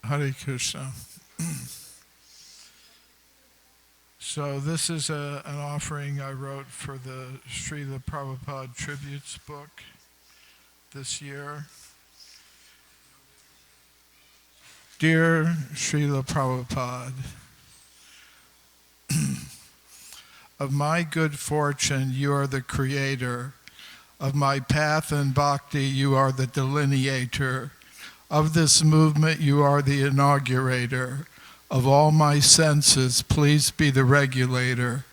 Hare Krishna. So this is an offering I wrote for the Srila Prabhupada Tributes book this year. Dear Srila Prabhupada, of my good fortune you are the creator. Of my path and bhakti you are the delineator. Of this movement you are the inaugurator. Of all my senses, please be the regulator.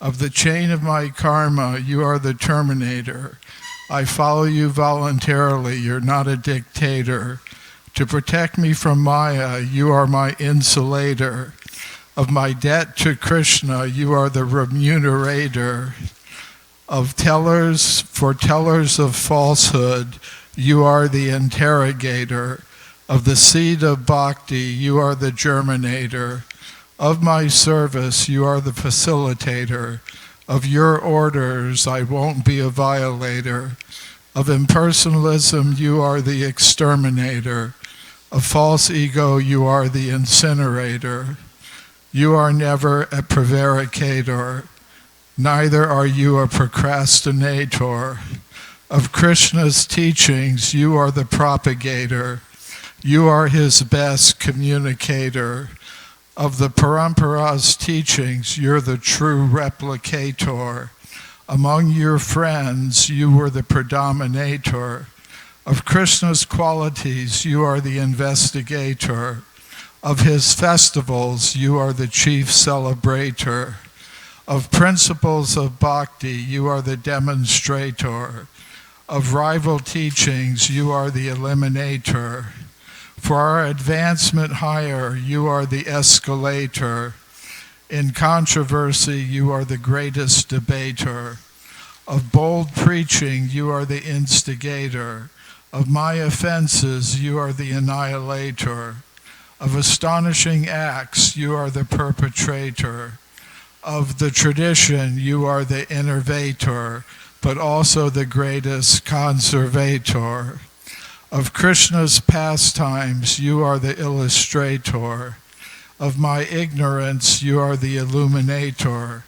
Of the chain of my karma, you are the terminator. I follow you voluntarily, you're not a dictator. To protect me from Maya, you are my insulator. Of my debt to Krishna, you are the remunerator. Of tellers of falsehood, you are the interrogator. Of the seed of bhakti, you are the germinator. Of my service, you are the facilitator. Of your orders, I won't be a violator. Of impersonalism, you are the exterminator. Of false ego, you are the incinerator. You are never a prevaricator. Neither are you a procrastinator. Of Krishna's teachings, you are the propagator. You are his best communicator. Of the Parampara's teachings, you're the true replicator. Among your friends, you were the predominator. Of Krishna's qualities, you are the investigator. Of his festivals, you are the chief celebrator. Of principles of bhakti, you are the demonstrator. Of rival teachings, you are the eliminator. For our advancement higher, you are the escalator. In controversy, you are the greatest debater. Of bold preaching, you are the instigator. Of my offenses, you are the annihilator. Of astonishing acts, you are the perpetrator. Of the tradition, you are the innovator, but also the greatest conservator. Of Krishna's pastimes, you are the illustrator. Of my ignorance, you are the illuminator.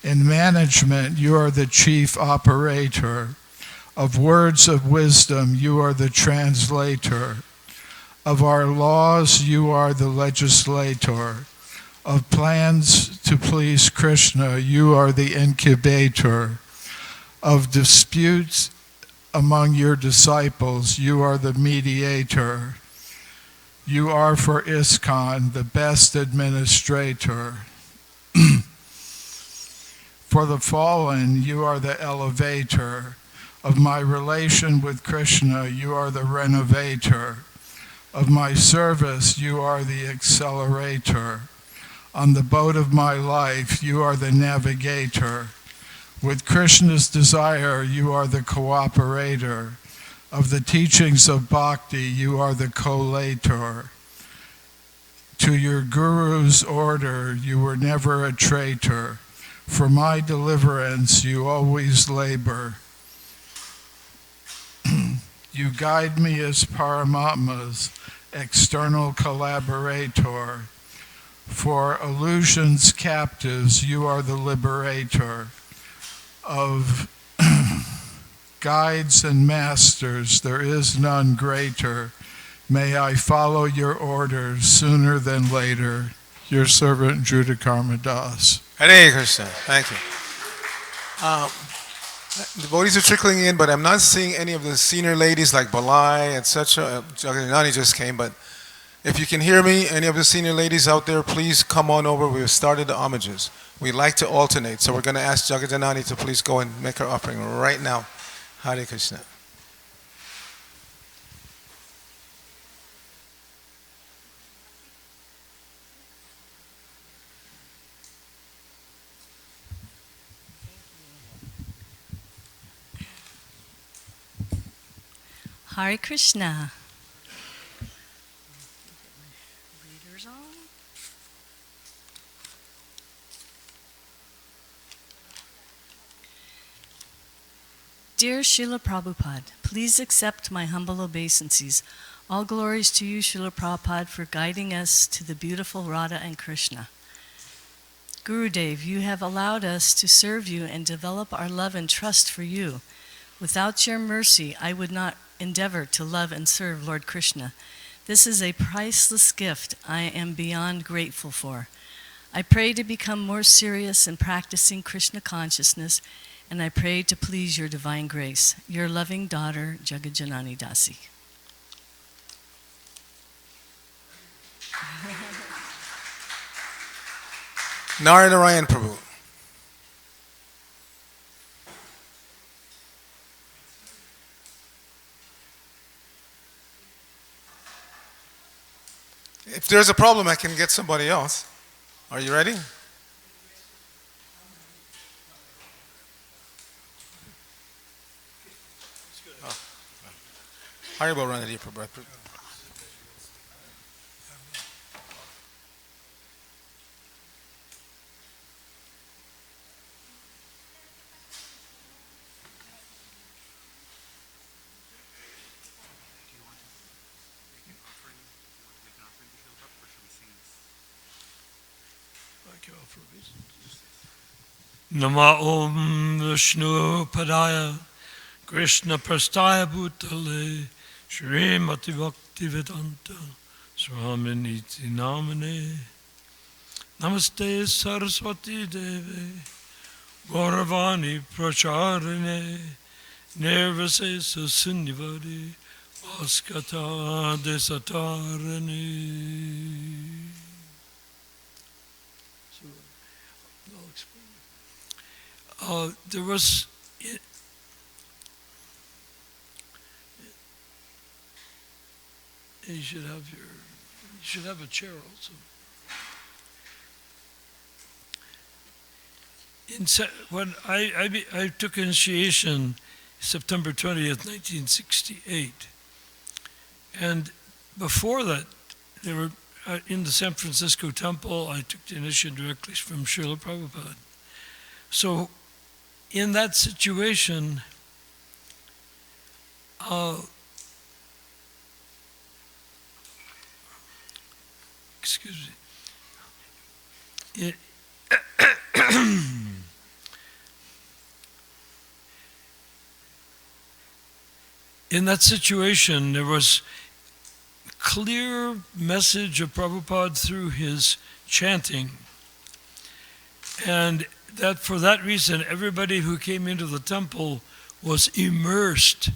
In management, you are the chief operator. Of words of wisdom, you are the translator. Of our laws, you are the legislator. Of plans to please Krishna, you are the incubator. Of disputes among your disciples, you are the mediator. You are for ISKCON the best administrator. For the fallen, you are the elevator. Of my relation with Krishna, you are the renovator. Of my service, you are the accelerator. On the boat of my life, you are the navigator. With Krishna's desire, you are the cooperator. Of the teachings of bhakti, you are the collator. To your guru's order, you were never a traitor. For my deliverance, you always labor. You guide me as Paramatma's external collaborator. For illusions captives, you are the liberator. Of guides and masters, there is none greater. May I follow your orders sooner than later. Your servant, Judakarma Das. Hare Krishna. Thank you. The devotees are trickling in, but I'm not seeing any of the senior ladies like Balai, etc. Jaganani just came, but if you can hear me, any of the senior ladies out there, please come on over. We've started the homages. We like to alternate, so we're going to ask Jagadanani to please go and make her offering right now. Hare Krishna. Hare Krishna. Readers on. Dear Srila Prabhupada, please accept my humble obeisances. All glories to you, Srila Prabhupada, for guiding us to the beautiful Radha and Krishna. Gurudev, you have allowed us to serve you and develop our love and trust for you. Without your mercy, I would not endeavor to love and serve Lord Krishna. This is a priceless gift I am beyond grateful for. I pray to become more serious in practicing Krishna consciousness, and I pray to please your divine grace. Your loving daughter, Jagajanani Dasi. Narayana Prabhu. If there's a problem, I can get somebody else. Are you ready? Haribol Ranadi Prabhu. Nama Om Vishnu Padaya Krishna Prastaya Bhutale Srimati Bhakti Vedanta Swaminiti Namane Namaste Saraswati Deve Gauravani Pracharine Nirvase Sunyavadi Vaskata Desatarane. There was, you should have a chair also. When I took initiation September 20th, 1968, and before that, they were in the San Francisco temple. I took the initiation directly from Srila Prabhupada. So, in that situation, excuse me. In that situation, there was a clear message of Prabhupada through his chanting, and that for that reason, everybody who came into the temple was immersed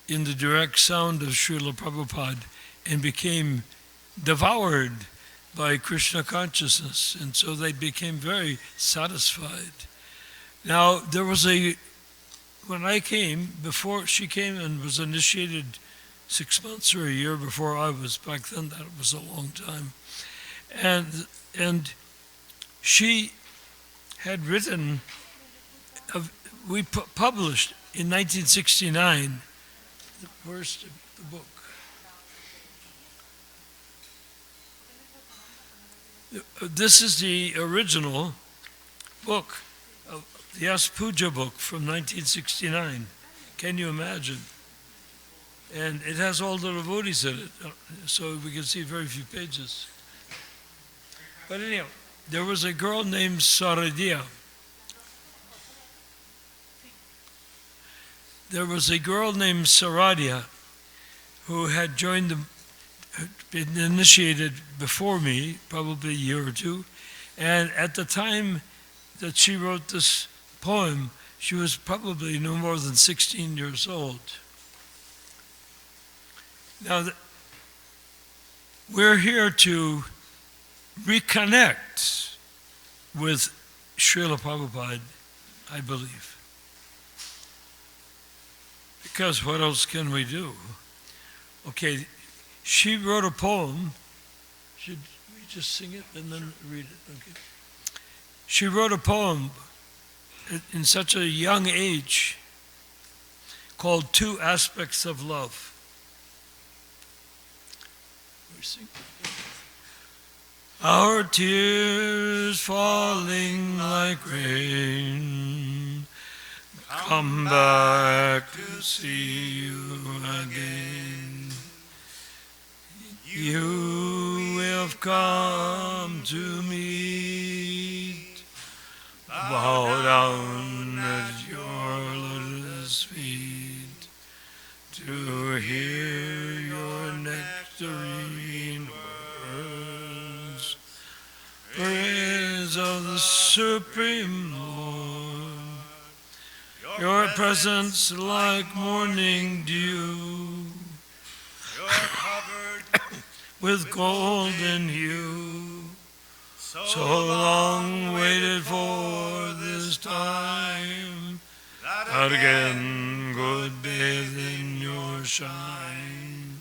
in the direct sound of Srila Prabhupada and became devoured by Krishna consciousness, and so they became very satisfied. Now, there was when I came, before she came and was initiated 6 months or a year before I was, back then that was a long time, and she had written, we published in 1969, where's the book? This is the original book, the Vyasa-Puja book from 1969. Can you imagine? And it has all the devotees in it, so we can see very few pages. But anyhow, there was a girl named Saradia. There was a girl named Saradia who had been initiated before me, probably a year or two. And at the time that she wrote this poem, she was probably no more than 16 years old. Now, we're here to reconnect with Srila Prabhupada, I believe. Because what else can we do? Okay, she wrote a poem. Should we just sing it and then read it? Okay. She wrote a poem in such a young age called Two Aspects of Love. We sing. Our tears falling like rain, come back to see you again. you have come to meet. Bow down at your lotus feet to hear your nectarine words. Praise of the Supreme Lord, your presence like morning dew, you're covered with golden hue. So long waited for this time, that again could bathe in your shine.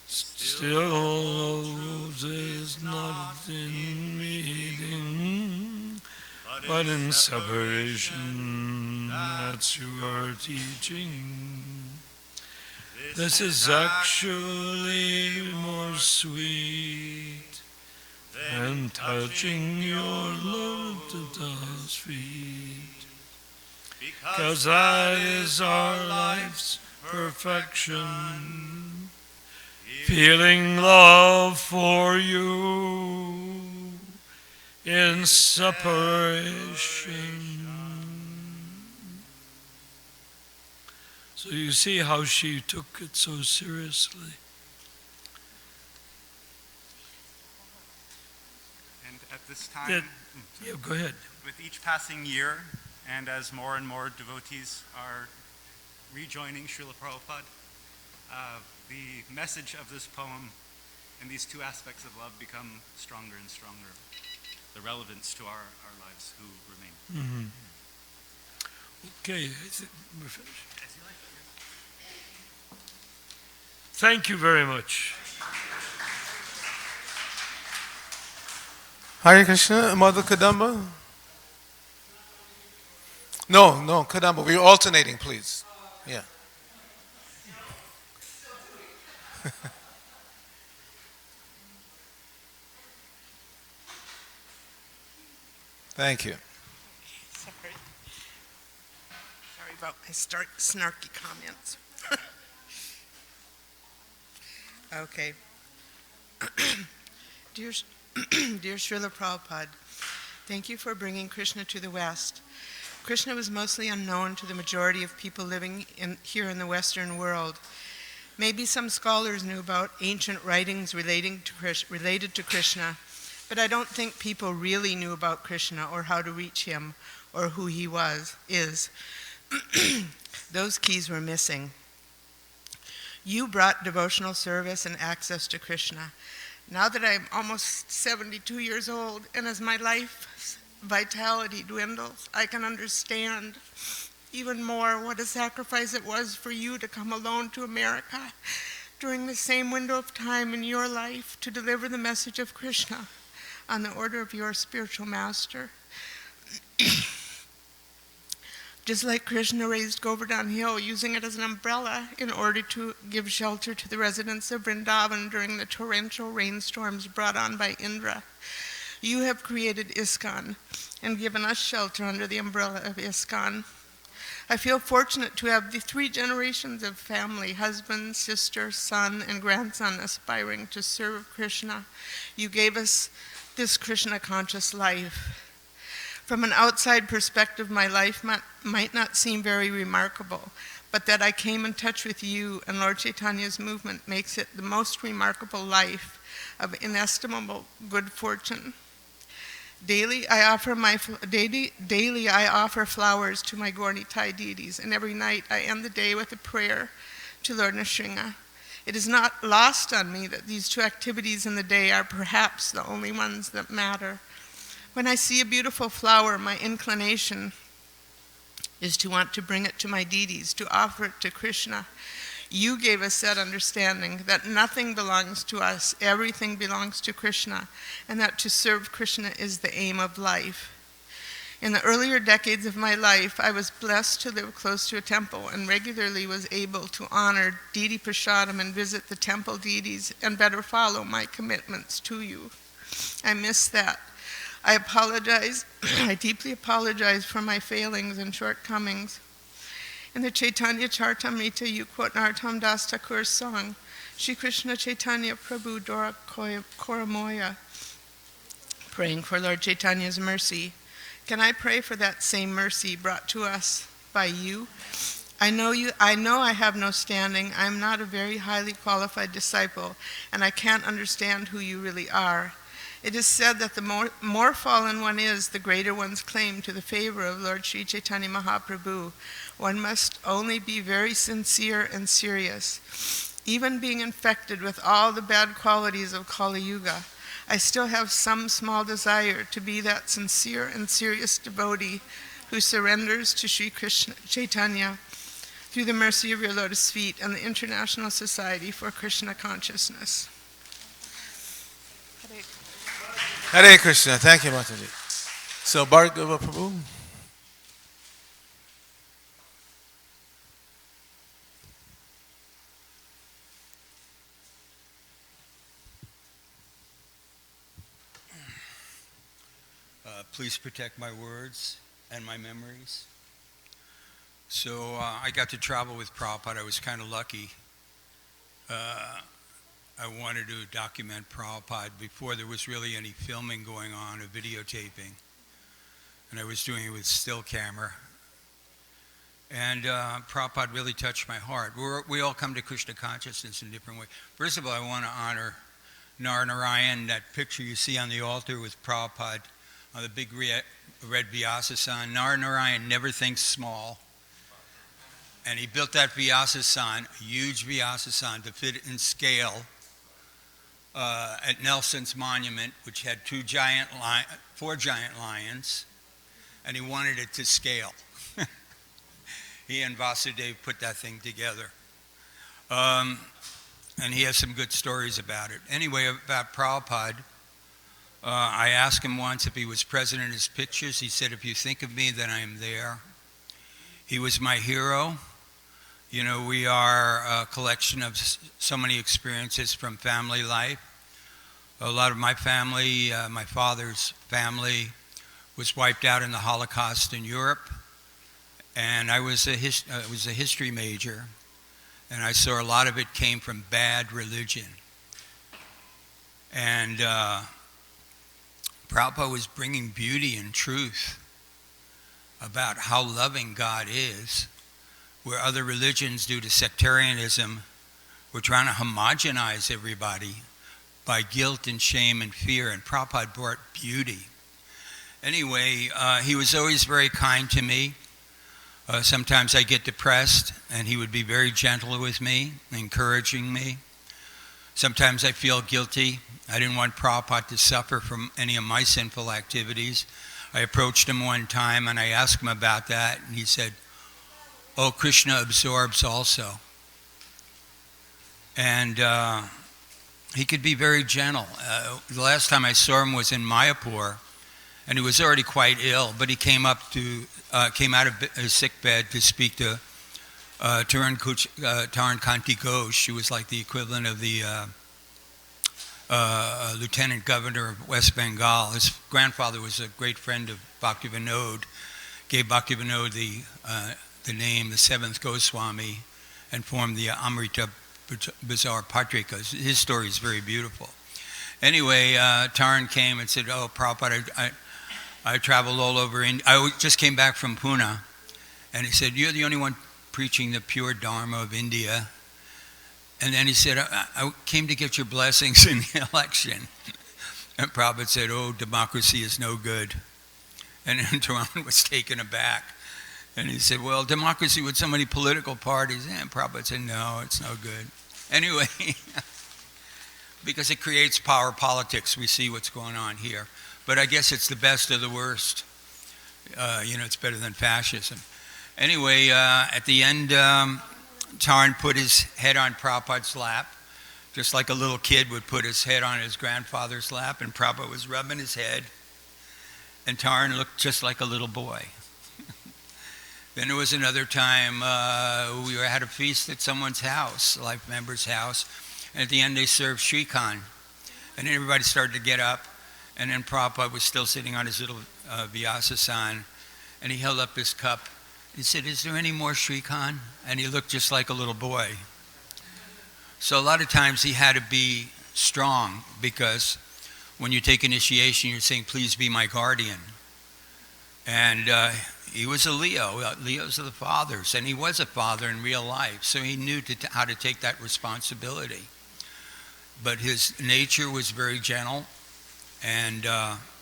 Still roses not in meeting, but in separation, that's your teaching. This is actually more sweet than touching your lotus feet, because that is our life's perfection, feeling love for you in separation. So you see how she took it so seriously. And at this time, Yeah, go ahead. with each passing year, and as more and more devotees are rejoining Srila Prabhupada, the message of this poem and these two aspects of love become stronger and stronger, the relevance to our lives who remain. Mm-hmm. Okay, I think we're finished. Thank you very much. Hare Krishna, Mother Kadamba? No, Kadamba. We're alternating, please. Yeah. Thank you. Sorry about my snarky comments. Okay. Dear Srila Prabhupada, thank you for bringing Krishna to the West. Krishna was mostly unknown to the majority of people living here in the Western world. Maybe some scholars knew about ancient writings related to Krishna, but I don't think people really knew about Krishna or how to reach him or who he is. Those keys were missing. You brought devotional service and access to Krishna. Now that I'm almost 72 years old, and as my life's vitality dwindles, I can understand even more what a sacrifice it was for you to come alone to America during the same window of time in your life to deliver the message of Krishna on the order of your spiritual master. Just like Krishna raised Govardhan Hill, using it as an umbrella in order to give shelter to the residents of Vrindavan during the torrential rainstorms brought on by Indra, you have created ISKCON and given us shelter under the umbrella of ISKCON. I feel fortunate to have the 3 generations of family, husband, sister, son, and grandson aspiring to serve Krishna. You gave us this Krishna-conscious life. From an outside perspective, my life might not seem very remarkable, but that I came in touch with you and Lord Chaitanya's movement makes it the most remarkable life of inestimable good fortune. Daily I offer flowers to my Gaura-Nitai deities, and every night I end the day with a prayer to Lord Nrsimha. It is not lost on me that these 2 activities in the day are perhaps the only ones that matter. When I see a beautiful flower, my inclination is to want to bring it to my deities, to offer it to Krishna. You gave us that understanding that nothing belongs to us, everything belongs to Krishna, and that to serve Krishna is the aim of life. In the earlier decades of my life, I was blessed to live close to a temple and regularly was able to honor deity prasadam and visit the temple deities and better follow my commitments to you. I miss that. I apologize, I deeply apologize for my failings and shortcomings. In the Chaitanya Charitamrita, you quote Narottam Das Thakur's song, Shri Krishna Chaitanya Prabhu Dora Koramoya, praying for Lord Chaitanya's mercy. Can I pray for that same mercy brought to us by you? I know I have no standing. I am not a very highly qualified disciple, and I can't understand who you really are. It is said that the more fallen one is, the greater one's claim to the favor of Lord Sri Chaitanya Mahaprabhu. One must only be very sincere and serious. Even being infected with all the bad qualities of Kali Yuga, I still have some small desire to be that sincere and serious devotee who surrenders to Sri Krishna Chaitanya through the mercy of your lotus feet and the International Society for Krishna Consciousness. Hare Krishna. Thank you, Mataji. So, Bhargava Prabhu. Please protect my words and my memories. So I got to travel with Prabhupada. I was kind of lucky. I wanted to document Prabhupada before there was really any filming going on or videotaping. And I was doing it with still camera. And Prabhupada really touched my heart. We all come to Krishna consciousness in different ways. First of all, I want to honor Narayan, that picture you see on the altar with Prabhupada on the big red Vyasa-san. Narayan never thinks small. And he built that Vyasa-san, a huge Vyasa-san, to fit in scale at Nelson's monument, which had 4 giant lions, and he wanted it to scale. He and Vasudev put that thing together. And he has some good stories about it. Anyway, about Prabhupada, I asked him once if he was present in his pictures. He said, if you think of me, then I am there. He was my hero. You know, we are a collection of so many experiences from family life. A lot of my family, my father's family, was wiped out in the Holocaust in Europe. And I was a history major. And I saw a lot of it came from bad religion. And Prabhupada was bringing beauty and truth about how loving God is, where other religions, due to sectarianism, were trying to homogenize everybody by guilt and shame and fear, and Prabhupada brought beauty. Anyway, he was always very kind to me. Sometimes I get depressed, and he would be very gentle with me, encouraging me. Sometimes I feel guilty. I didn't want Prabhupada to suffer from any of my sinful activities. I approached him one time, and I asked him about that, and he said, oh, Krishna absorbs also. And he could be very gentle. The last time I saw him was in Mayapur, and he was already quite ill, but he came out of his sick bed to speak to Taran Kanti Ghosh. She was like the equivalent of the lieutenant governor of West Bengal. His grandfather was a great friend of Bhaktivinoda, gave Bhaktivinoda the name, the seventh Goswami, and formed the Amrita Bazar Patrika. His story is very beautiful. Anyway, Taran came and said, oh, Prabhupada, I traveled all over India. I just came back from Pune, and he said, you're the only one preaching the pure Dharma of India. And then he said, I came to get your blessings in the election. And Prabhupada said, oh, democracy is no good. And then Taran was taken aback. And he said, well, democracy with so many political parties. And Prabhupada said, no, it's no good. Anyway, because it creates power politics. We see what's going on here. But I guess it's the best of the worst. It's better than fascism. Anyway, at the end, Taran put his head on Prabhupada's lap, just like a little kid would put his head on his grandfather's lap, and Prabhupada was rubbing his head, and Taran looked just like a little boy. Then there was another time we had a feast at someone's house, a life member's house, and at the end they served Shrikant, and everybody started to get up, and then Prabhupada was still sitting on his little Vyasa-san, and he held up his cup. He said, is there any more Shrikant? And he looked just like a little boy. So a lot of times he had to be strong, because when you take initiation, you're saying, please be my guardian. And he was a Leo. Leos are the fathers, and he was a father in real life, so he knew how to take that responsibility. But his nature was very gentle, and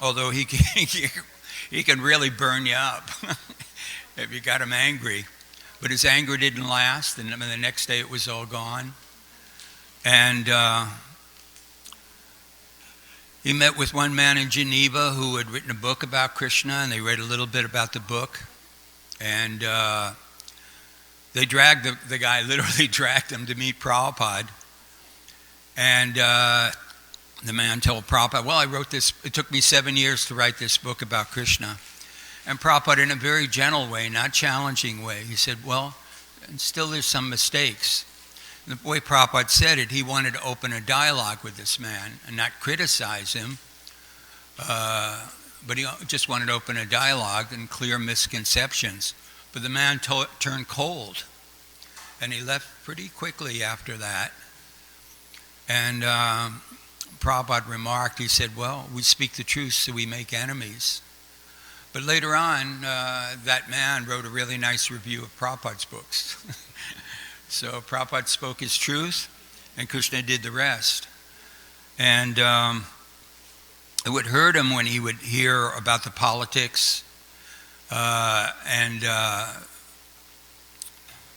although he can really burn you up if you got him angry. But his anger didn't last, and the next day it was all gone. And he met with one man in Geneva who had written a book about Krishna, and they read a little bit about the book. And they dragged the guy, literally dragged him to meet Prabhupada. And the man told Prabhupada, well, I wrote this, it took me 7 years to write this book about Krishna. And Prabhupada, in a very gentle way, not challenging way, he said, well, and still there's some mistakes. And the way Prabhupada said it, he wanted to open a dialogue with this man and not criticize him, but he just wanted to open a dialogue and clear misconceptions. But the man turned cold, and he left pretty quickly after that. And Prabhupada remarked, he said, well, we speak the truth, so we make enemies. But later on, that man wrote a really nice review of Prabhupada's books. So Prabhupada spoke his truth, and Krishna did the rest. And it would hurt him when he would hear about the politics, and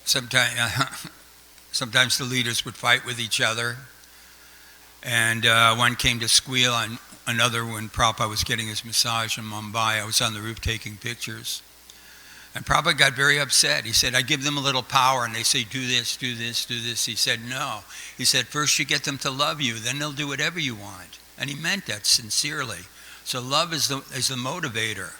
sometimes the leaders would fight with each other. And one came to squeal on another when Prabhupada was getting his massage in Mumbai. I was on the roof taking pictures. And Prabhupada got very upset. He said, I give them a little power, and they say, do this, do this, do this. He said, no. He said, first you get them to love you, then they'll do whatever you want. And he meant that sincerely. So love is the motivator.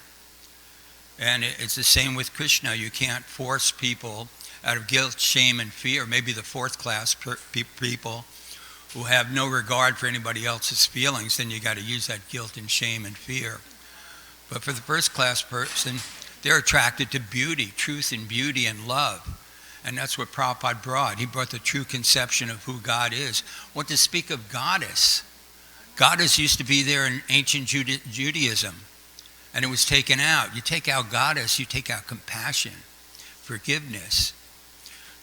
And it's the same with Krishna. You can't force people out of guilt, shame, and fear. Maybe the fourth-class people who have no regard for anybody else's feelings, then you got to use that guilt and shame and fear. But for the first-class person, they're attracted to beauty, truth and beauty and love. And that's what Prabhupada brought. He brought the true conception of who God is. What to speak of goddess? Goddess used to be there in ancient Judaism, and it was taken out. You take out goddess, you take out compassion, forgiveness.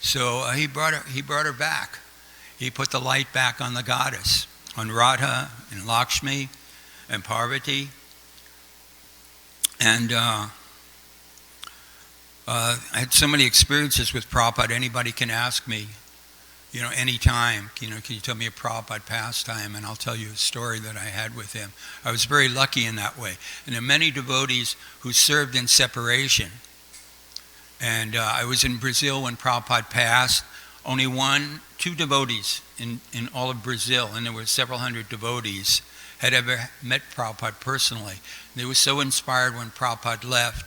So he brought her back. He put the light back on the goddess, on Radha and Lakshmi and Parvati. And I had so many experiences with Prabhupada. Anybody can ask me, anytime, can you tell me a Prabhupada pastime? And I'll tell you a story that I had with him. I was very lucky in that way. And there are many devotees who served in separation. And I was in Brazil when Prabhupada passed. Only two devotees in all of Brazil, and there were several hundred devotees, had ever met Prabhupada personally. They were so inspired when Prabhupada left.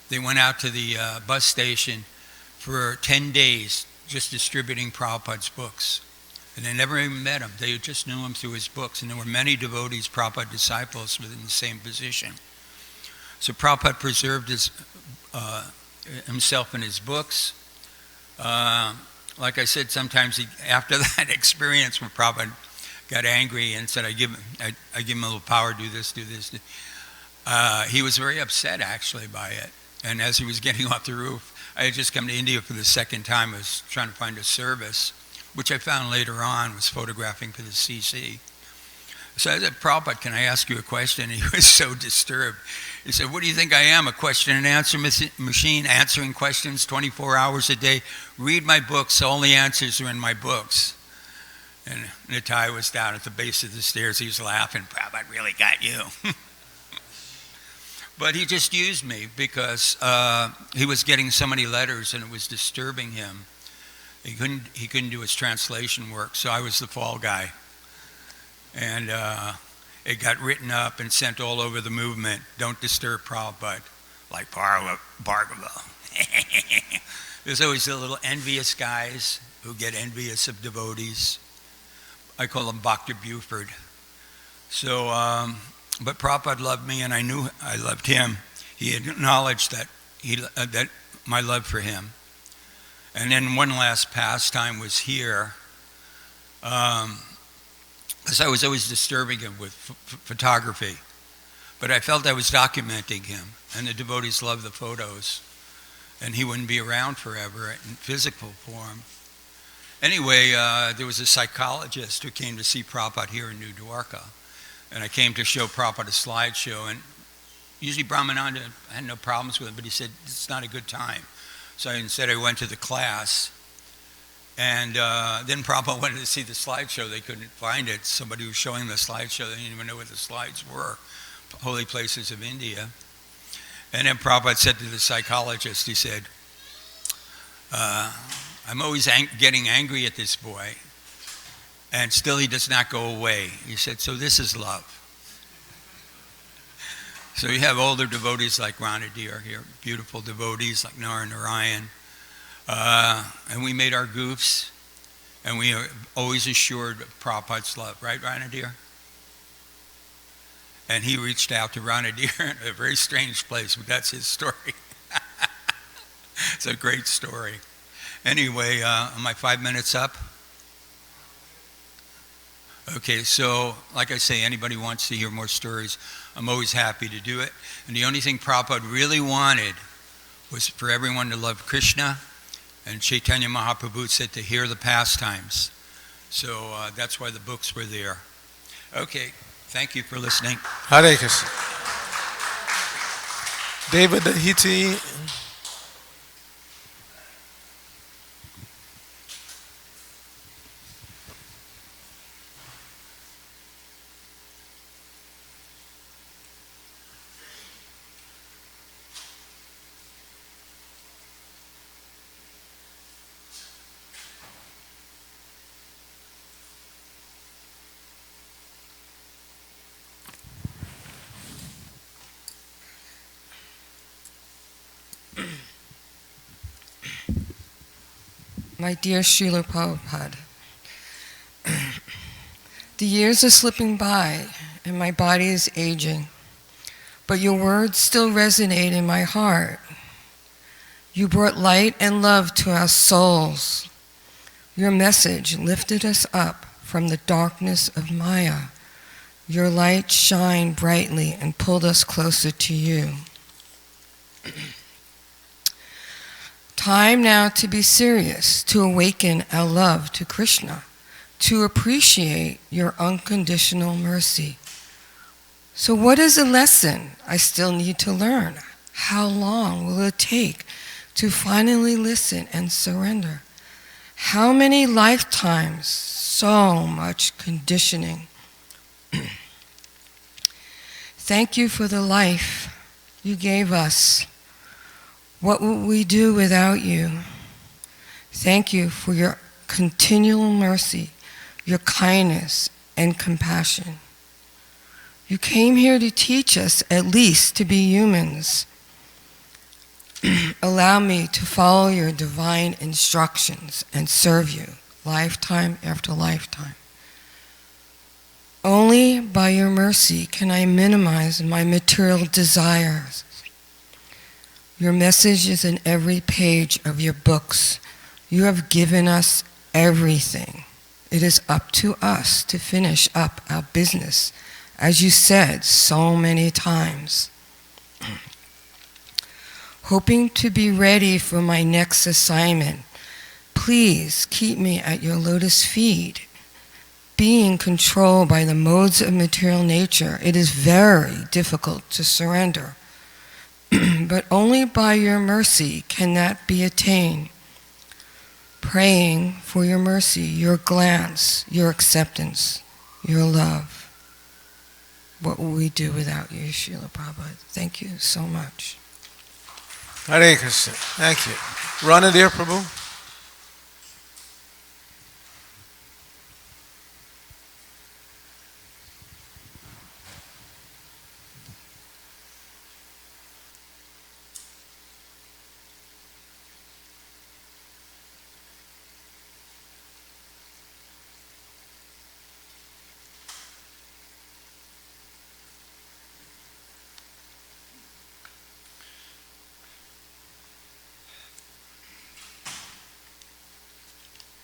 They went out to the bus station for 10 days just distributing Prabhupada's books. And they never even met him. They just knew him through his books. And there were many devotees, Prabhupada disciples, within the same position. So Prabhupada preserved himself in his books. Like I said, sometimes after that experience when Prabhupada got angry and said, I give him a little power, do this. He was very upset, actually, by it. And as he was getting off the roof, I had just come to India for the second time. I was trying to find a service, which I found later on was photographing for the CC. So I said, Prabhupada, can I ask you a question? And he was so disturbed. He said, what do you think I am, a question and answer machine, answering questions 24 hours a day? Read my books, all the answers are in my books. And Nitai was down at the base of the stairs. He was laughing, Prabhupada really got you. But he just used me because he was getting so many letters and it was disturbing him. He couldn't do his translation work, so I was the fall guy. And it got written up and sent all over the movement. Don't disturb Prabhupada, like Bhargava. There's always the little envious guys who get envious of devotees. I call them Dr. Buford. So, but Prabhupada loved me, and I knew I loved him. He acknowledged that that my love for him. And then one last pastime was here. because I was always disturbing him with photography. But I felt I was documenting him, and the devotees loved the photos, and he wouldn't be around forever in physical form. Anyway, there was a psychologist who came to see Prabhupada here in New Dwarka, and I came to show Prabhupada a slideshow, and usually Brahmananda, I had no problems with him, but he said, it's not a good time. So instead I went to the class, and then Prabhupada wanted to see the slideshow. They couldn't find it. Somebody was showing the slideshow. They didn't even know what the slides were, holy places of India. And then Prabhupada said to the psychologist, he said, I'm always getting angry at this boy, and still he does not go away. He said, so this is love. So you have older devotees like Ranadir here, beautiful devotees like Narayan. And we made our goofs, and we are always assured of Prabhupada's love. Right, Ranadir? And he reached out to Ranadir in a very strange place, but that's his story. It's a great story. Anyway, am I 5 minutes up? Okay, so like I say, anybody wants to hear more stories, I'm always happy to do it. And the only thing Prabhupada really wanted was for everyone to love Krishna, and Chaitanya Mahaprabhu said to hear the pastimes. So that's why the books were there. Okay, thank you for listening. Hare Krishna. David the Hittite. My dear Srila Prabhupada, the years are slipping by and my body is aging, but your words still resonate in my heart. You brought light and love to our souls. Your message lifted us up from the darkness of Maya. Your light shined brightly and pulled us closer to you. Time now to be serious, to awaken our love to Krishna, to appreciate your unconditional mercy. So what is a lesson I still need to learn? How long will it take to finally listen and surrender? How many lifetimes, so much conditioning. Thank you for the life you gave us. What would we do without you? Thank you for your continual mercy, your kindness and compassion. You came here to teach us at least to be humans. Allow me to follow your divine instructions and serve you lifetime after lifetime. Only by your mercy can I minimize my material desires. Your message is in every page of your books. You have given us everything. It is up to us to finish up our business, as you said so many times. Hoping to be ready for my next assignment, please keep me at your lotus feet. Being controlled by the modes of material nature, it is very difficult to surrender. But only by your mercy can that be attained. Praying for your mercy, your glance, your acceptance, your love. What will we do without you, Srila Prabhupada? Thank you so much. Hare Krishna. Thank you. Ranadir Prabhu.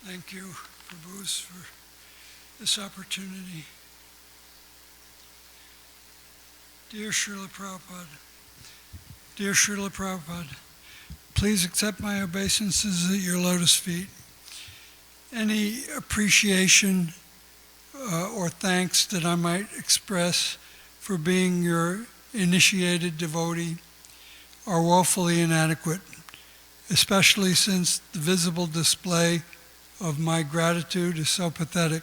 Thank you, Prabhus, for this opportunity. Dear Srila Prabhupada, please accept my obeisances at your lotus feet. Any appreciation or thanks that I might express for being your initiated devotee are woefully inadequate, especially since the visible display of my gratitude is so pathetic.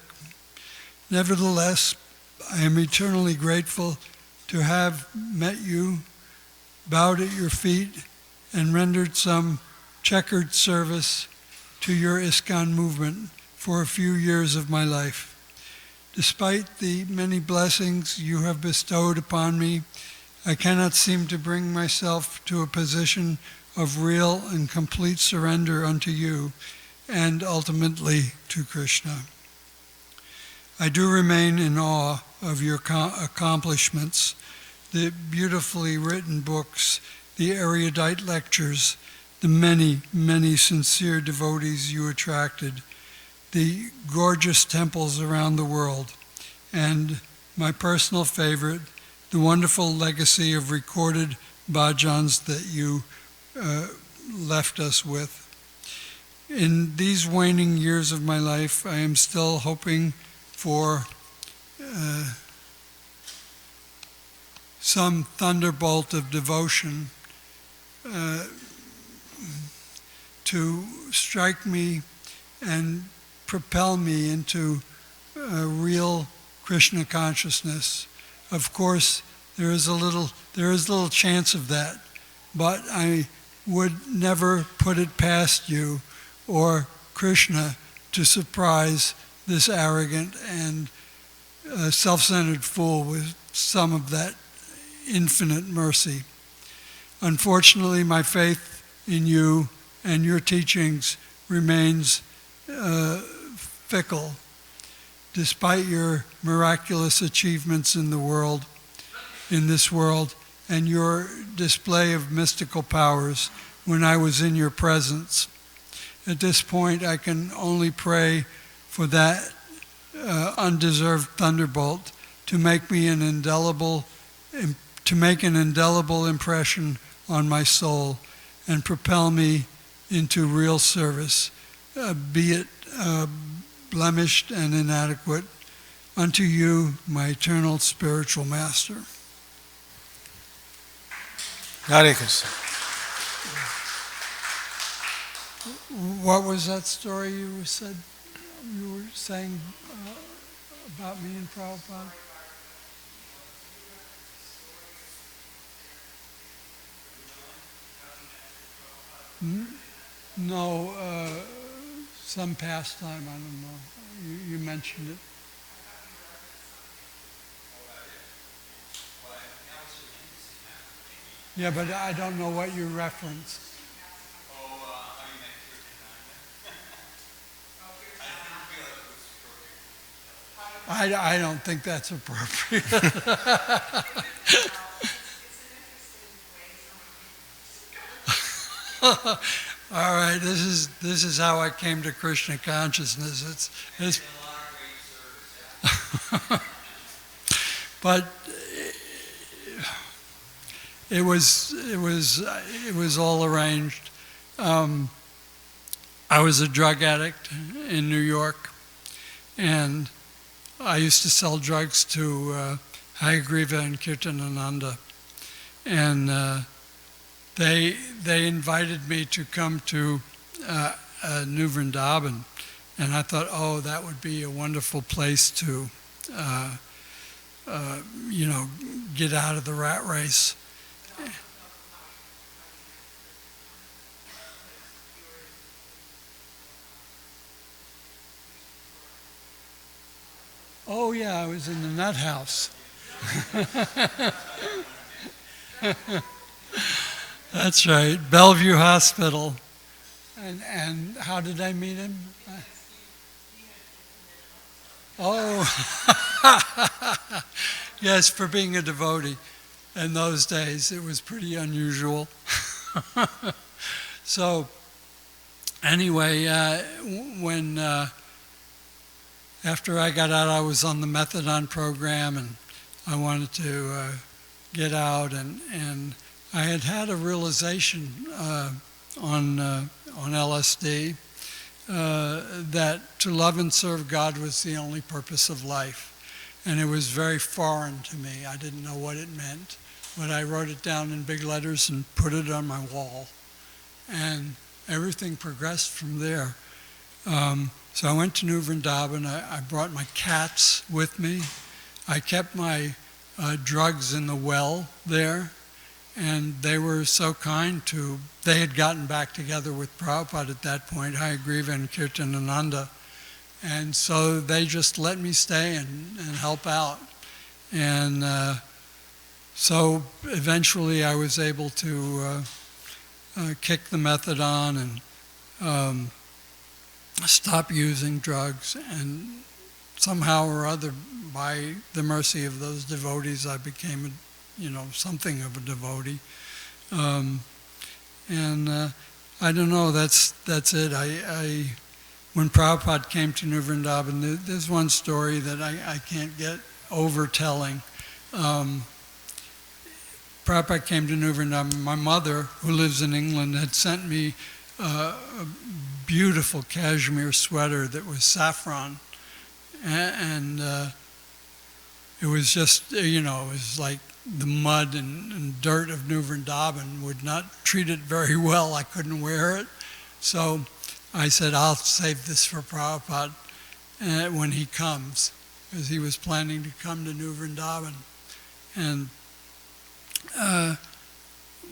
Nevertheless, I am eternally grateful to have met you, bowed at your feet, and rendered some checkered service to your ISKCON movement for a few years of my life. Despite the many blessings you have bestowed upon me, I cannot seem to bring myself to a position of real and complete surrender unto you and ultimately to Krishna. I do remain in awe of your accomplishments, the beautifully written books, the erudite lectures, the many, many sincere devotees you attracted, the gorgeous temples around the world, and my personal favorite, the wonderful legacy of recorded bhajans that you left us with. In these waning years of my life, I am still hoping for some thunderbolt of devotion to strike me and propel me into real Krishna consciousness. Of course, there is little chance of that, but I would never put it past you or Krishna to surprise this arrogant and self-centered fool with some of that infinite mercy. Unfortunately, my faith in you and your teachings remains fickle, despite your miraculous achievements in this world, and your display of mystical powers when I was in your presence. At this point, I can only pray for that undeserved thunderbolt to make an indelible impression on my soul and propel me into real service, be it blemished and inadequate, unto you, my eternal spiritual master. Hare Krishna. What was that story you were saying about me and Prabhupada? No, some pastime, I don't know. You mentioned it. Yeah, but I don't know what you referenced. I don't think that's appropriate. All right, this is how I came to Krishna consciousness. It's but it was all arranged. I was a drug addict in New York, and I used to sell drugs to Hayagriva and Kirtanananda, and they invited me to come to New Vrindavan, and I thought, oh, that would be a wonderful place to, get out of the rat race. Oh yeah, I was in the nut house. That's right, Bellevue Hospital. And how did I meet him? Oh, yes, for being a devotee. In those days, it was pretty unusual. So, anyway, when after I got out, I was on the methadone program, and I wanted to get out, and I had a realization on LSD that to love and serve God was the only purpose of life. And it was very foreign to me. I didn't know what it meant, but I wrote it down in big letters and put it on my wall. And everything progressed from there. So I went to New Vrindavan. I brought my cats with me. I kept my drugs in the well there. And they were so kind to, they had gotten back together with Prabhupada at that point, Hayagriva and Kirtanananda. And so they just let me stay and help out. And so eventually I was able to kick the methadone and stop using drugs. And somehow or other, by the mercy of those devotees, I became something of a devotee. And I don't know, that's it. When Prabhupada came to New Vrindavan, there's one story that I can't get over telling. Prabhupada came to New Vrindavan. My mother, who lives in England, had sent me a beautiful cashmere sweater that was saffron. And it was just, it was like the mud and dirt of New Vrindavan would not treat it very well. I couldn't wear it. So I said, I'll save this for Prabhupada when he comes, because he was planning to come to New Vrindavan. And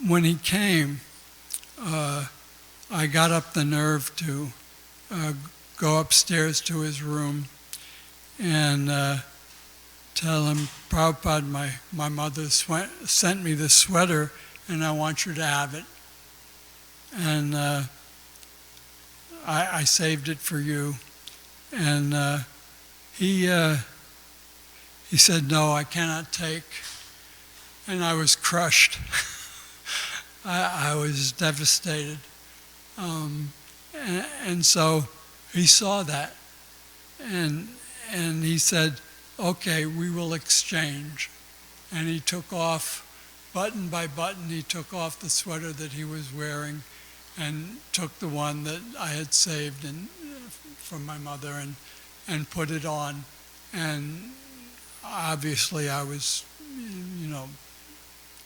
when he came, I got up the nerve to go upstairs to his room and tell him, Prabhupada, my mother sent me this sweater and I want you to have it. And I saved it for you. And he said, no, I cannot take. And I was crushed. I was devastated. And so he saw that. And he said, okay, we will exchange. And he took off, button by button, he took off the sweater that he was wearing and took the one that I had saved from my mother and put it on. And obviously I was,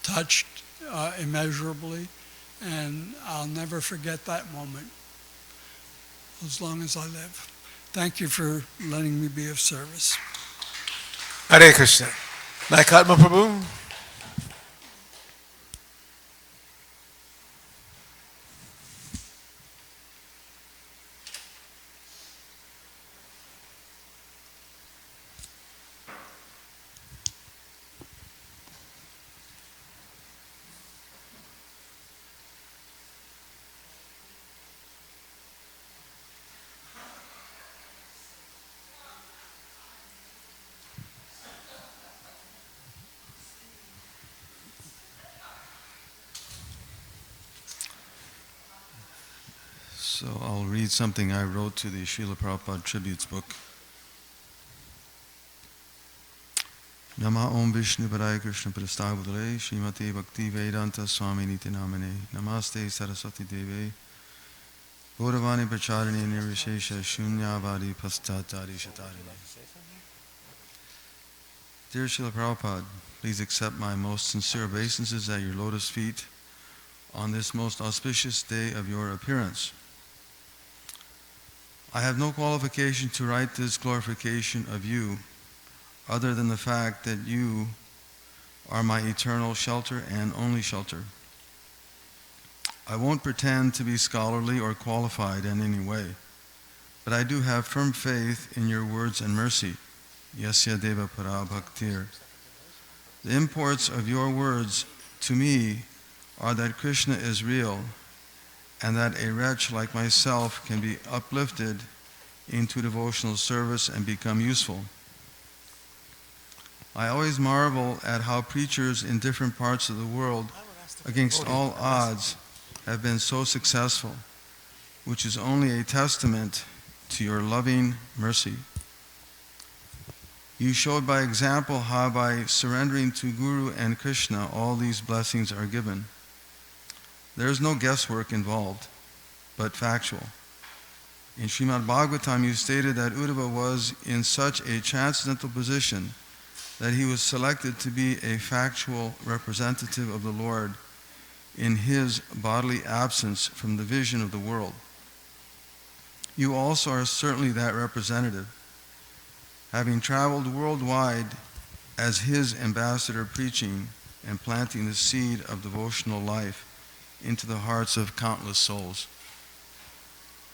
touched immeasurably, and I'll never forget that moment as long as I live. Thank you for letting me be of service. Hare Krishna. Naikatma Prabhu. So I'll read something I wrote to the Srila Prabhupada Tributes book. Nama Om Vishnu Padaya Krishna Prastabhudale Srimati Bhakti Vedanta Swami Niti Namane Namaste Saraswati Deve Gauravani Pracharini Nirvishesha Shunyavadi Pastatari Shatarini. Dear Srila Prabhupada, please accept my most sincere obeisances at your lotus feet on this most auspicious day of your appearance. I have no qualification to write this glorification of you other than the fact that you are my eternal shelter and only shelter. I won't pretend to be scholarly or qualified in any way, but I do have firm faith in your words and mercy. Yasya Deva Para Bhaktir. The imports of your words to me are that Krishna is real and that a wretch like myself can be uplifted into devotional service and become useful. I always marvel at how preachers in different parts of the world, against all odds, have been so successful, which is only a testament to your loving mercy. You showed by example how by surrendering to Guru and Krishna, all these blessings are given. There is no guesswork involved, but factual. In Srimad Bhagavatam, you stated that Uddhava was in such a transcendental position that he was selected to be a factual representative of the Lord in his bodily absence from the vision of the world. You also are certainly that representative, having traveled worldwide as his ambassador, preaching and planting the seed of devotional life into the hearts of countless souls.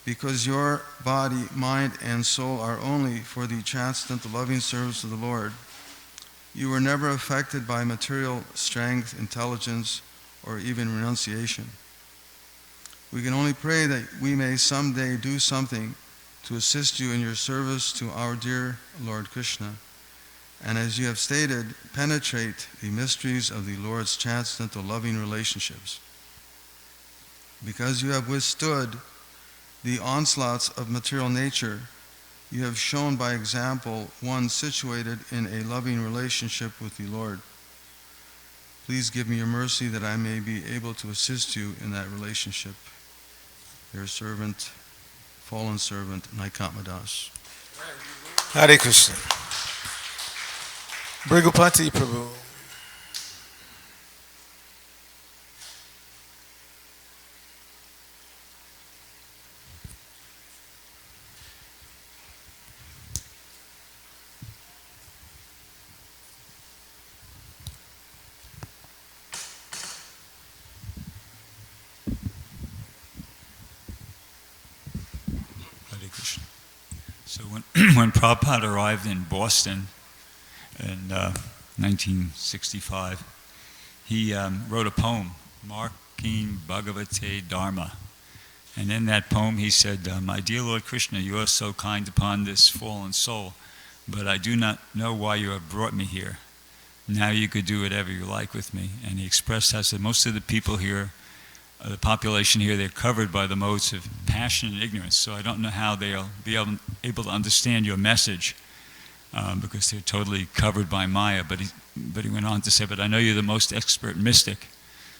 Because your body, mind, and soul are only for the transcendental loving service of the Lord, you were never affected by material strength, intelligence, or even renunciation. We can only pray that we may someday do something to assist you in your service to our dear Lord Krishna, and as you have stated, penetrate the mysteries of the Lord's transcendental loving relationships. Because you have withstood the onslaughts of material nature, you have shown by example one situated in a loving relationship with the Lord. Please give me your mercy that I may be able to assist you in that relationship. Your servant, fallen servant, Naikatmadas. Hare Krishna. Brigupati Prabhu. So when Prabhupada arrived in Boston in 1965, he wrote a poem, Marking Bhagavate Dharma. And in that poem he said, my dear Lord Krishna, you are so kind upon this fallen soul, but I do not know why you have brought me here. Now you could do whatever you like with me. And he expressed how said, most of the people here, the population here, they're covered by the modes of passion and ignorance. So I don't know how they'll be able to understand your message because they're totally covered by Maya. But he went on to say, but I know you're the most expert mystic,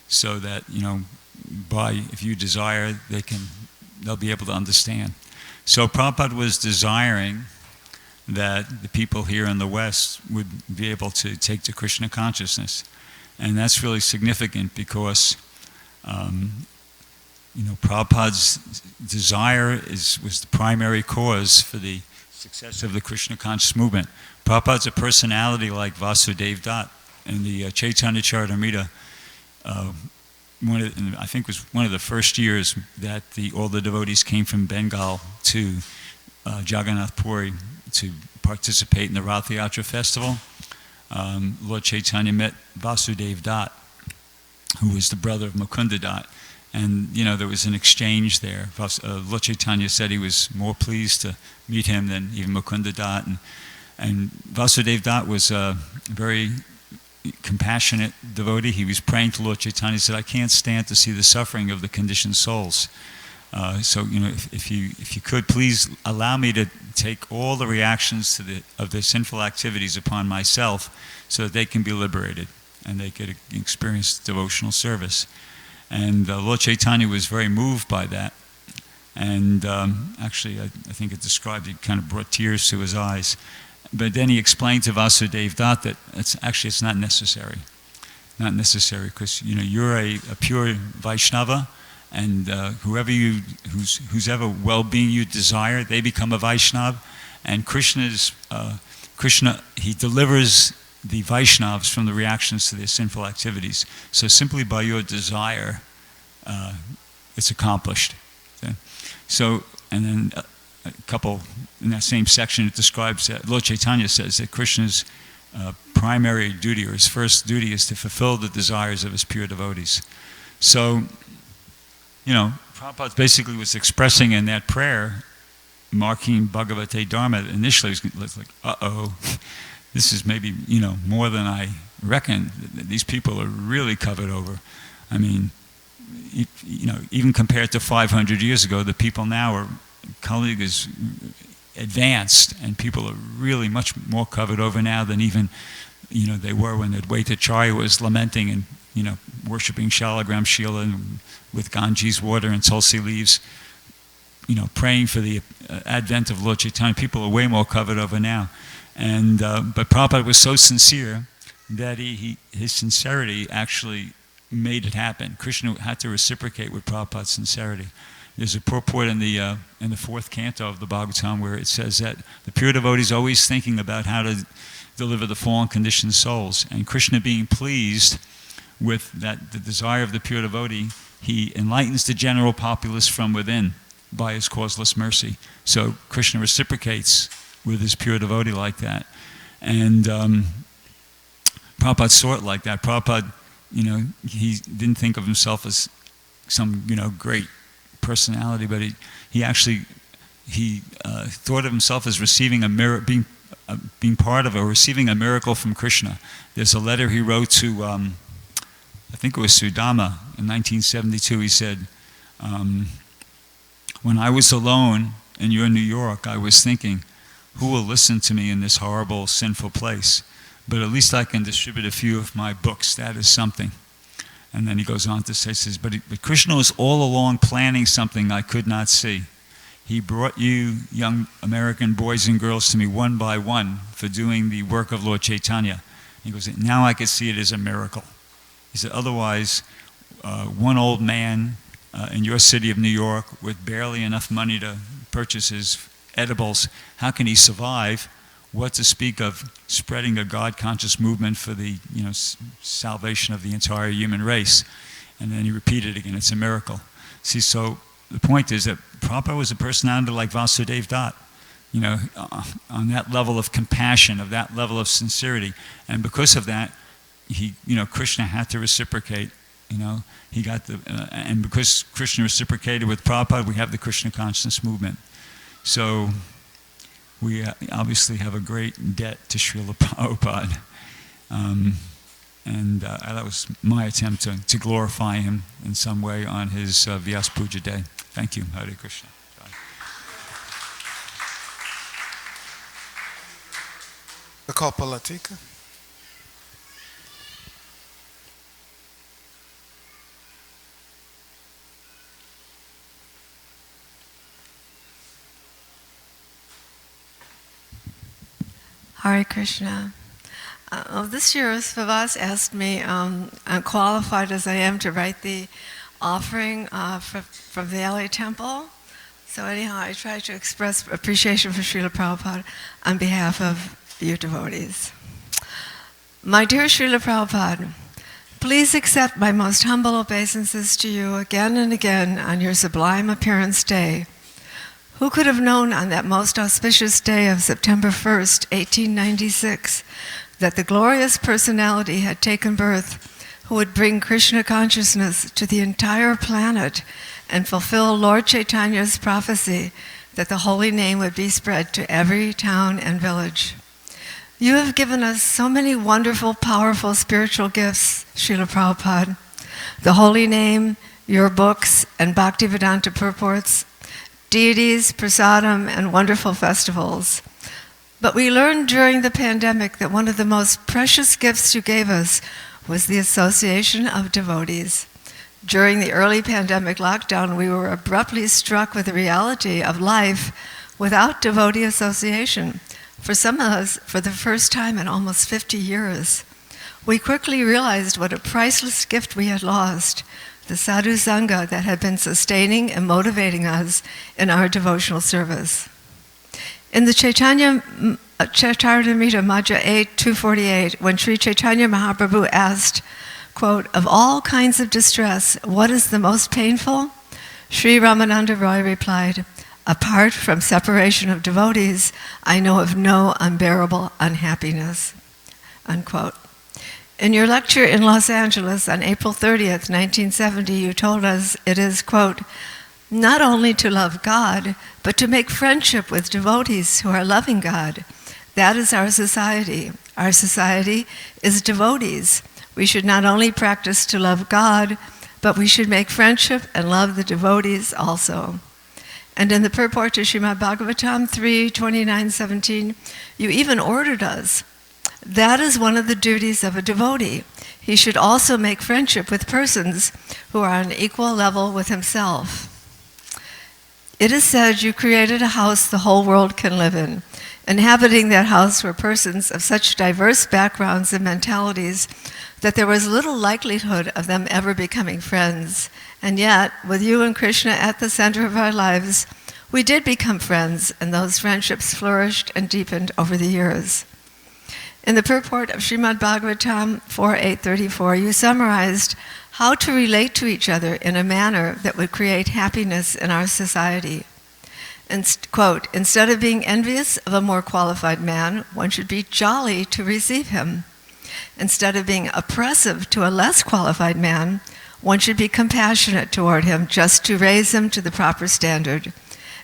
so that, if you desire, they'll be able to understand. So Prabhupada was desiring that the people here in the West would be able to take to Krishna consciousness. And that's really significant because Prabhupada's desire was the primary cause for the success of the Krishna conscious movement. Prabhupada's a personality like Vasudev Dutt. In the Chaitanya Charitamrita, I think it was one of the first years that all the devotees came from Bengal to Jagannath Puri to participate in the Rath Yatra festival. Lord Chaitanya met Vasudev Dutt, who was the brother of Mukunda Dutt. And, there was an exchange there. Lord Chaitanya said he was more pleased to meet him than even Mukunda Dutt. And Vasudev Dutt was a very compassionate devotee. He was praying to Lord Chaitanya. He said, I can't stand to see the suffering of the conditioned souls. If you could, please allow me to take all the reactions of their sinful activities upon myself so that they can be liberated and they could experience devotional service. And Lord Chaitanya was very moved by that. And actually, I think it described, it kind of brought tears to his eyes. But then he explained to Vasudev Dutt that it's not necessary. Not necessary because, you're a pure Vaishnava, and whose ever well-being you desire, they become a Vaishnava. And Krishna, he delivers the Vaishnavas from the reactions to their sinful activities. So simply by your desire, it's accomplished. Okay? So, and then a couple, in that same section, it describes that Lord Chaitanya says that Krishna's primary duty, or his first duty, is to fulfill the desires of his pure devotees. So, Prabhupada basically was expressing in that prayer, marking Bhagavate Dharma, initially it was like, uh-oh, this is maybe, more than I reckoned. These people are really covered over. I mean, even compared to 500 years ago, the people now are, Kali is advanced, and people are really much more covered over now than even, they were when the Advaitacharya was lamenting and, worshiping Shalagram Shila and with Ganges water and Tulsi leaves, praying for the advent of Lord Chaitanya. People are way more covered over now. And but Prabhupada was so sincere that his sincerity actually made it happen. Krishna had to reciprocate with Prabhupada's sincerity. There's a purport in the fourth canto of the Bhagavatam where it says that the pure devotee is always thinking about how to deliver the fallen conditioned souls. And Krishna, being pleased with the desire of the pure devotee, he enlightens the general populace from within by his causeless mercy. So Krishna reciprocates with his pure devotee like that. And Prabhupada saw it like that. Prabhupada, he didn't think of himself as some, great personality, but he actually thought of himself as receiving being part of or receiving a miracle from Krishna. There's a letter he wrote to, I think it was Sudama in 1972. He said, when I was alone in your New York, I was thinking, who will listen to me in this horrible, sinful place? But at least I can distribute a few of my books. That is something. And then he goes on to say, but Krishna was all along planning something I could not see. He brought you young American boys and girls to me one by one for doing the work of Lord Chaitanya. He goes, now I can see it as a miracle. He said, otherwise, one old man in your city of New York with barely enough money to purchase his edibles, how can he survive? What to speak of spreading a God-conscious movement for the salvation of the entire human race? And then he repeated again, it's a miracle. See, so the point is that Prabhupada was a personality like Vasudev Dutt, on that level of compassion, of that level of sincerity. And because of that, Krishna had to reciprocate. He got and because Krishna reciprocated with Prabhupada, we have the Krishna consciousness movement. So we obviously have a great debt to Srila Prabhupada. And that was my attempt to glorify him in some way on his Vyasa-Puja day. Thank you. Hare Krishna. The Kalpalatika. Hare Krishna. This year, Svavas asked me, qualified as I am, to write the offering from the LA Temple. So anyhow, I try to express appreciation for Srila Prabhupada on behalf of you devotees. My dear Srila Prabhupada, please accept my most humble obeisances to you again and again on your sublime appearance day. Who could have known on that most auspicious day of September 1st, 1896, that the glorious personality had taken birth who would bring Krishna consciousness to the entire planet and fulfill Lord Chaitanya's prophecy that the holy name would be spread to every town and village. You have given us so many wonderful, powerful spiritual gifts, Srila Prabhupada. The holy name, your books, and Bhaktivedanta purports, deities, prasadam, and wonderful festivals. But we learned during the pandemic that one of the most precious gifts you gave us was the association of devotees. During the early pandemic lockdown, we were abruptly struck with the reality of life without devotee association. For some of us, for the first time in almost 50 years. We quickly realized what a priceless gift we had lost, the sadhu sangha that had been sustaining and motivating us in our devotional service. In the Chaitanya Charitamrita Madhya 8:248, when Sri Chaitanya Mahaprabhu asked, quote, of all kinds of distress, what is the most painful? Sri Ramananda Roy replied, apart from separation of devotees, I know of no unbearable unhappiness, unquote. In your lecture in Los Angeles on April 30th, 1970, you told us it is, quote, not only to love God, but to make friendship with devotees who are loving God. That is our society. Our society is devotees. We should not only practice to love God, but we should make friendship and love the devotees also. And in the purport to Srimad Bhagavatam 3:29-17, you even ordered us. That is one of the duties of a devotee. He should also make friendship with persons who are on equal level with himself. It is said you created a house the whole world can live in. Inhabiting that house were persons of such diverse backgrounds and mentalities that there was little likelihood of them ever becoming friends. And yet, with you and Krishna at the center of our lives, we did become friends, and those friendships flourished and deepened over the years. In the purport of Srimad Bhagavatam 4.8.34, you summarized how to relate to each other in a manner that would create happiness in our society. And, quote, instead of being envious of a more qualified man, one should be jolly to receive him. Instead of being oppressive to a less qualified man, one should be compassionate toward him just to raise him to the proper standard.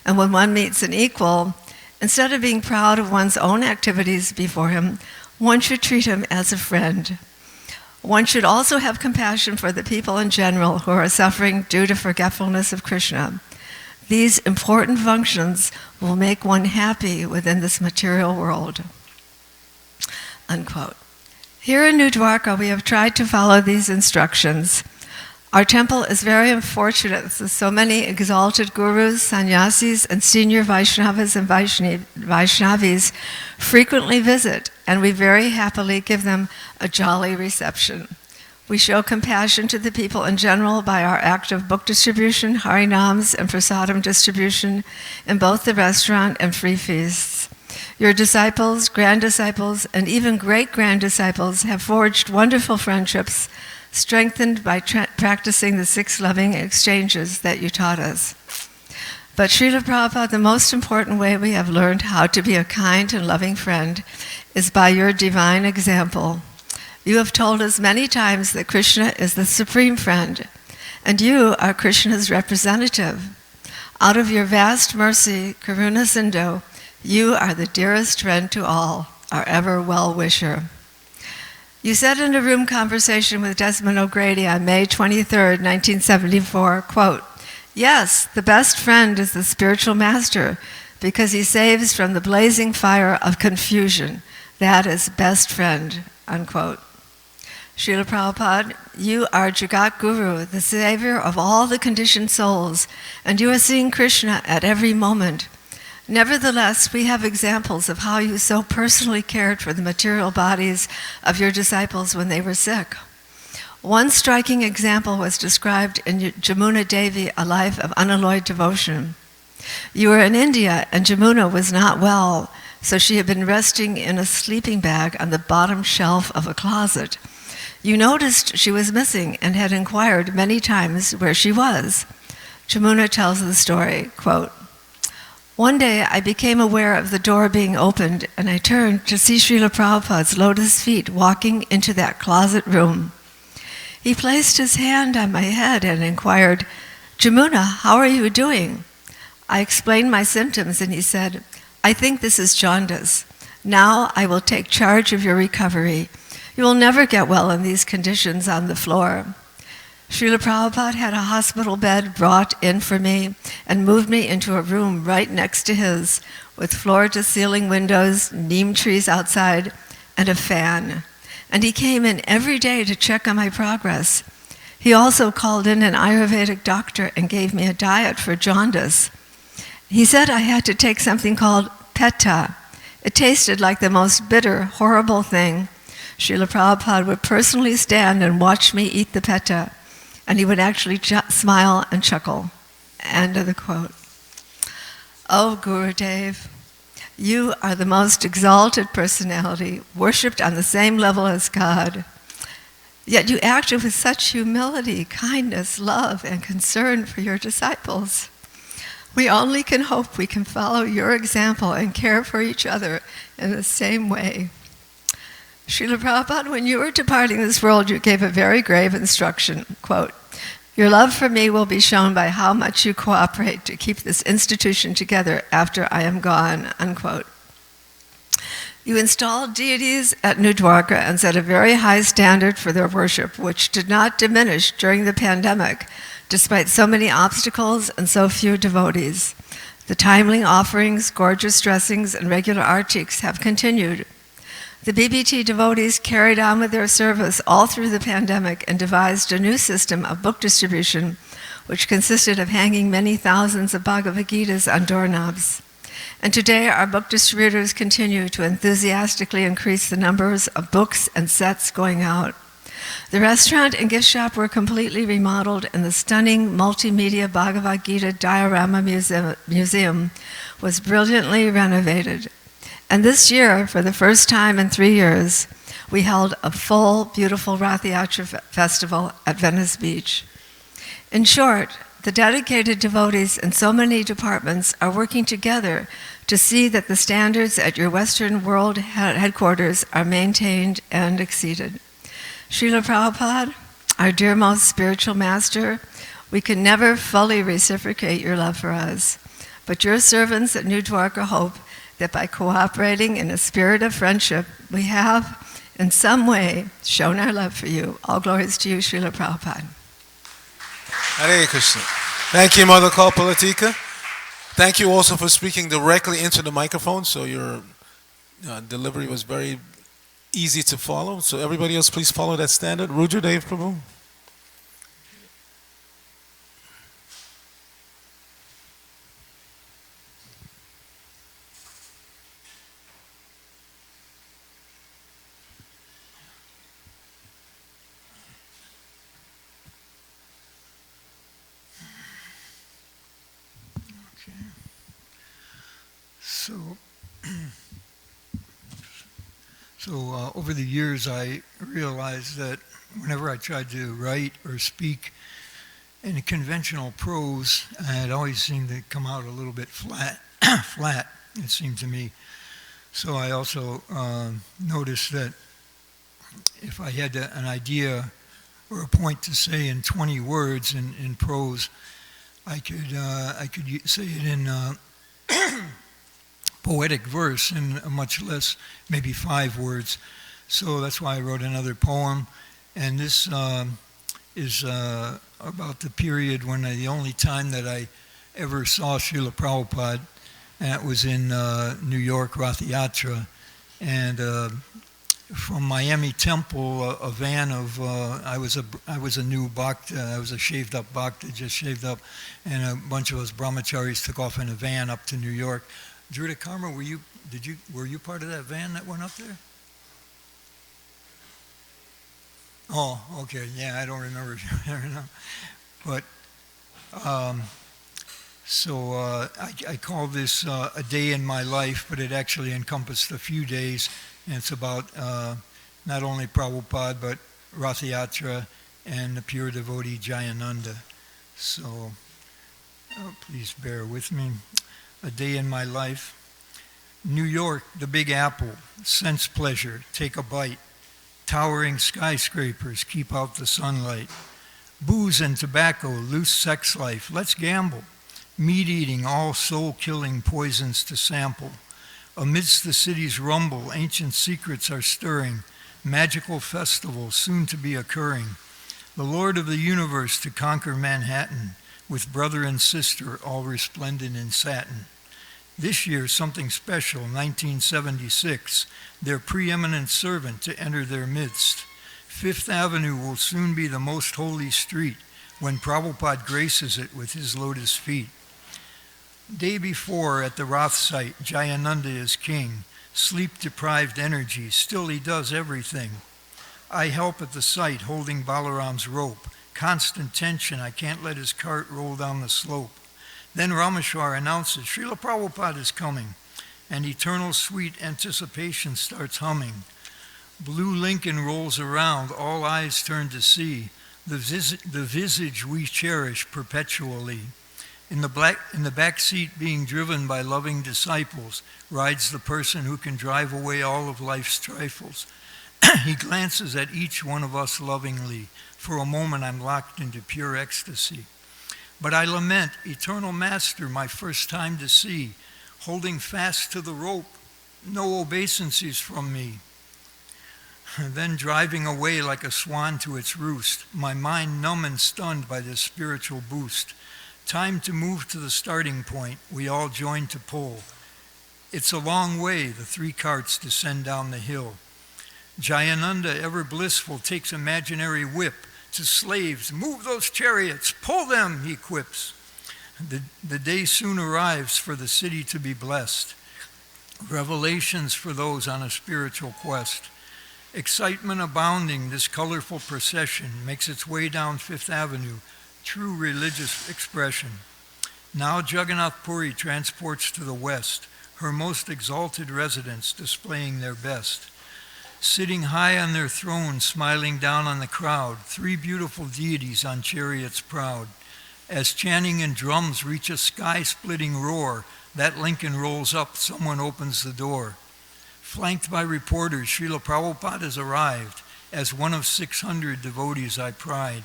And when one meets an equal, instead of being proud of one's own activities before him, one should treat him as a friend. One should also have compassion for the people in general who are suffering due to forgetfulness of Krishna. These important functions will make one happy within this material world. Unquote. Here in New Dwarka, we have tried to follow these instructions. Our temple is very unfortunate that so many exalted gurus, sannyasis, and senior Vaishnavas and Vaishnavis frequently visit, and we very happily give them a jolly reception. We show compassion to the people in general by our active book distribution, harinams, and prasadam distribution in both the restaurant and free feasts. Your disciples, grand-disciples, and even great-grand-disciples have forged wonderful friendships, strengthened by practicing the 6 loving exchanges that you taught us. But Srila Prabhupada, the most important way we have learned how to be a kind and loving friend is by your divine example. You have told us many times that Krishna is the supreme friend, and you are Krishna's representative. Out of your vast mercy, Karuna Sindhu, you are the dearest friend to all, our ever well-wisher. You said in a room conversation with Desmond O'Grady on May 23, 1974, quote, yes, the best friend is the spiritual master because he saves from the blazing fire of confusion. That is best friend, unquote. Srila Prabhupada, you are Jagat Guru, the savior of all the conditioned souls, and you are seeing Krishna at every moment. Nevertheless, we have examples of how you so personally cared for the material bodies of your disciples when they were sick. One striking example was described in Jamuna Devi, A Life of Unalloyed Devotion. You were in India, and Jamuna was not well, so she had been resting in a sleeping bag on the bottom shelf of a closet. You noticed she was missing and had inquired many times where she was. Jamuna tells the story, quote, one day I became aware of the door being opened, and I turned to see Srila Prabhupada's lotus feet walking into that closet room. He placed his hand on my head and inquired, Jamuna, how are you doing? I explained my symptoms, and he said, I think this is jaundice. Now I will take charge of your recovery. You will never get well in these conditions on the floor. Srila Prabhupada had a hospital bed brought in for me and moved me into a room right next to his, with floor-to-ceiling windows, neem trees outside, and a fan. And he came in every day to check on my progress. He also called in an Ayurvedic doctor and gave me a diet for jaundice. He said I had to take something called Pitta. It tasted like the most bitter, horrible thing. Srila Prabhupada would personally stand and watch me eat the Pitta, and he would actually smile and chuckle. End of the quote. Oh, Gurudev, you are the most exalted personality, worshipped on the same level as God. Yet you acted with such humility, kindness, love, and concern for your disciples. We only can hope we can follow your example and care for each other in the same way. Srila Prabhupada, when you were departing this world, you gave a very grave instruction, quote, your love for me will be shown by how much you cooperate to keep this institution together after I am gone, unquote. You installed deities at New Dwarka and set a very high standard for their worship, which did not diminish during the pandemic, despite so many obstacles and so few devotees. The timely offerings, gorgeous dressings, and regular artiks have continued. The BBT devotees carried on with their service all through the pandemic and devised a new system of book distribution, which consisted of hanging many thousands of Bhagavad Gitas on doorknobs. And today, our book distributors continue to enthusiastically increase the numbers of books and sets going out. The restaurant and gift shop were completely remodeled, and the stunning multimedia Bhagavad Gita diorama museum was brilliantly renovated. And this year, for the first time in 3 years, we held a full, beautiful Rath Yatra festival at Venice Beach. In short, the dedicated devotees in so many departments are working together to see that the standards at your Western world headquarters are maintained and exceeded. Srila Prabhupada, our dear most spiritual master, we can never fully reciprocate your love for us, but your servants at New Dwarka hope that by cooperating in a spirit of friendship, we have, in some way, shown our love for you. All glories to you, Srila Prabhupada. Hare Krishna. Thank you, Mother Kalpalatika. Thank you also for speaking directly into the microphone, so your delivery was very easy to follow. So everybody else, please follow that standard. Ruja Dev Prabhu. So over the years, I realized that whenever I tried to write or speak in conventional prose, it always seemed to come out a little bit flat, it seemed to me. So I also noticed that if I had an idea or a point to say in 20 words in prose, I could say it in poetic verse in much less, maybe 5 words. So that's why I wrote another poem. And this is about the period when the only time that I ever saw Srila Prabhupada, and that was in New York, Rath Yatra. And from Miami Temple, a van of, I was a new bhakta, I was a shaved up bhakta, just shaved up, and a bunch of us brahmacharis took off in a van up to New York. Druta Karma, were you part of that van that went up there? Oh, okay, yeah, I don't remember. But, I call this a day in my life, but it actually encompassed a few days, and it's about not only Prabhupada, but Rath Yatra and the pure devotee Jayananda. So, please bear with me. A day in my life. New York, the Big Apple, sense pleasure, take a bite. Towering skyscrapers, keep out the sunlight. Booze and tobacco, loose sex life, let's gamble. Meat eating, all soul-killing poisons to sample. Amidst the city's rumble, ancient secrets are stirring. Magical festivals soon to be occurring. The Lord of the universe to conquer Manhattan, with brother and sister all resplendent in satin. This year, something special, 1976, their preeminent servant to enter their midst. Fifth Avenue will soon be the most holy street when Prabhupada graces it with his lotus feet. Day before, at the Rath site, Jayananda is king, sleep-deprived energy, still he does everything. I help at the site holding Balaram's rope. Constant tension, I can't let his cart roll down the slope. Then Rameshwar announces, Srila Prabhupada is coming, and eternal sweet anticipation starts humming. Blue Lincoln rolls around, all eyes turn to see the visage we cherish perpetually. In the back seat, being driven by loving disciples, rides the person who can drive away all of life's trifles. He glances at each one of us lovingly. For a moment, I'm locked into pure ecstasy. But I lament, eternal master, my first time to see, holding fast to the rope, no obeisances from me. Then driving away like a swan to its roost, my mind numb and stunned by this spiritual boost. Time to move to the starting point, we all join to pull. It's a long way, the 3 carts descend down the hill. Jayananda, ever blissful, takes imaginary whip to slaves. Move those chariots, pull them, he quips. The day soon arrives for the city to be blessed. Revelations for those on a spiritual quest. Excitement abounding, this colorful procession makes its way down Fifth Avenue, true religious expression. Now Jagannath Puri transports to the west, her most exalted residents displaying their best. Sitting high on their thrones, smiling down on the crowd, 3 beautiful deities on chariots proud. As chanting and drums reach a sky-splitting roar, that Lincoln rolls up, someone opens the door. Flanked by reporters, Srila Prabhupada has arrived. As one of 600 devotees I pride.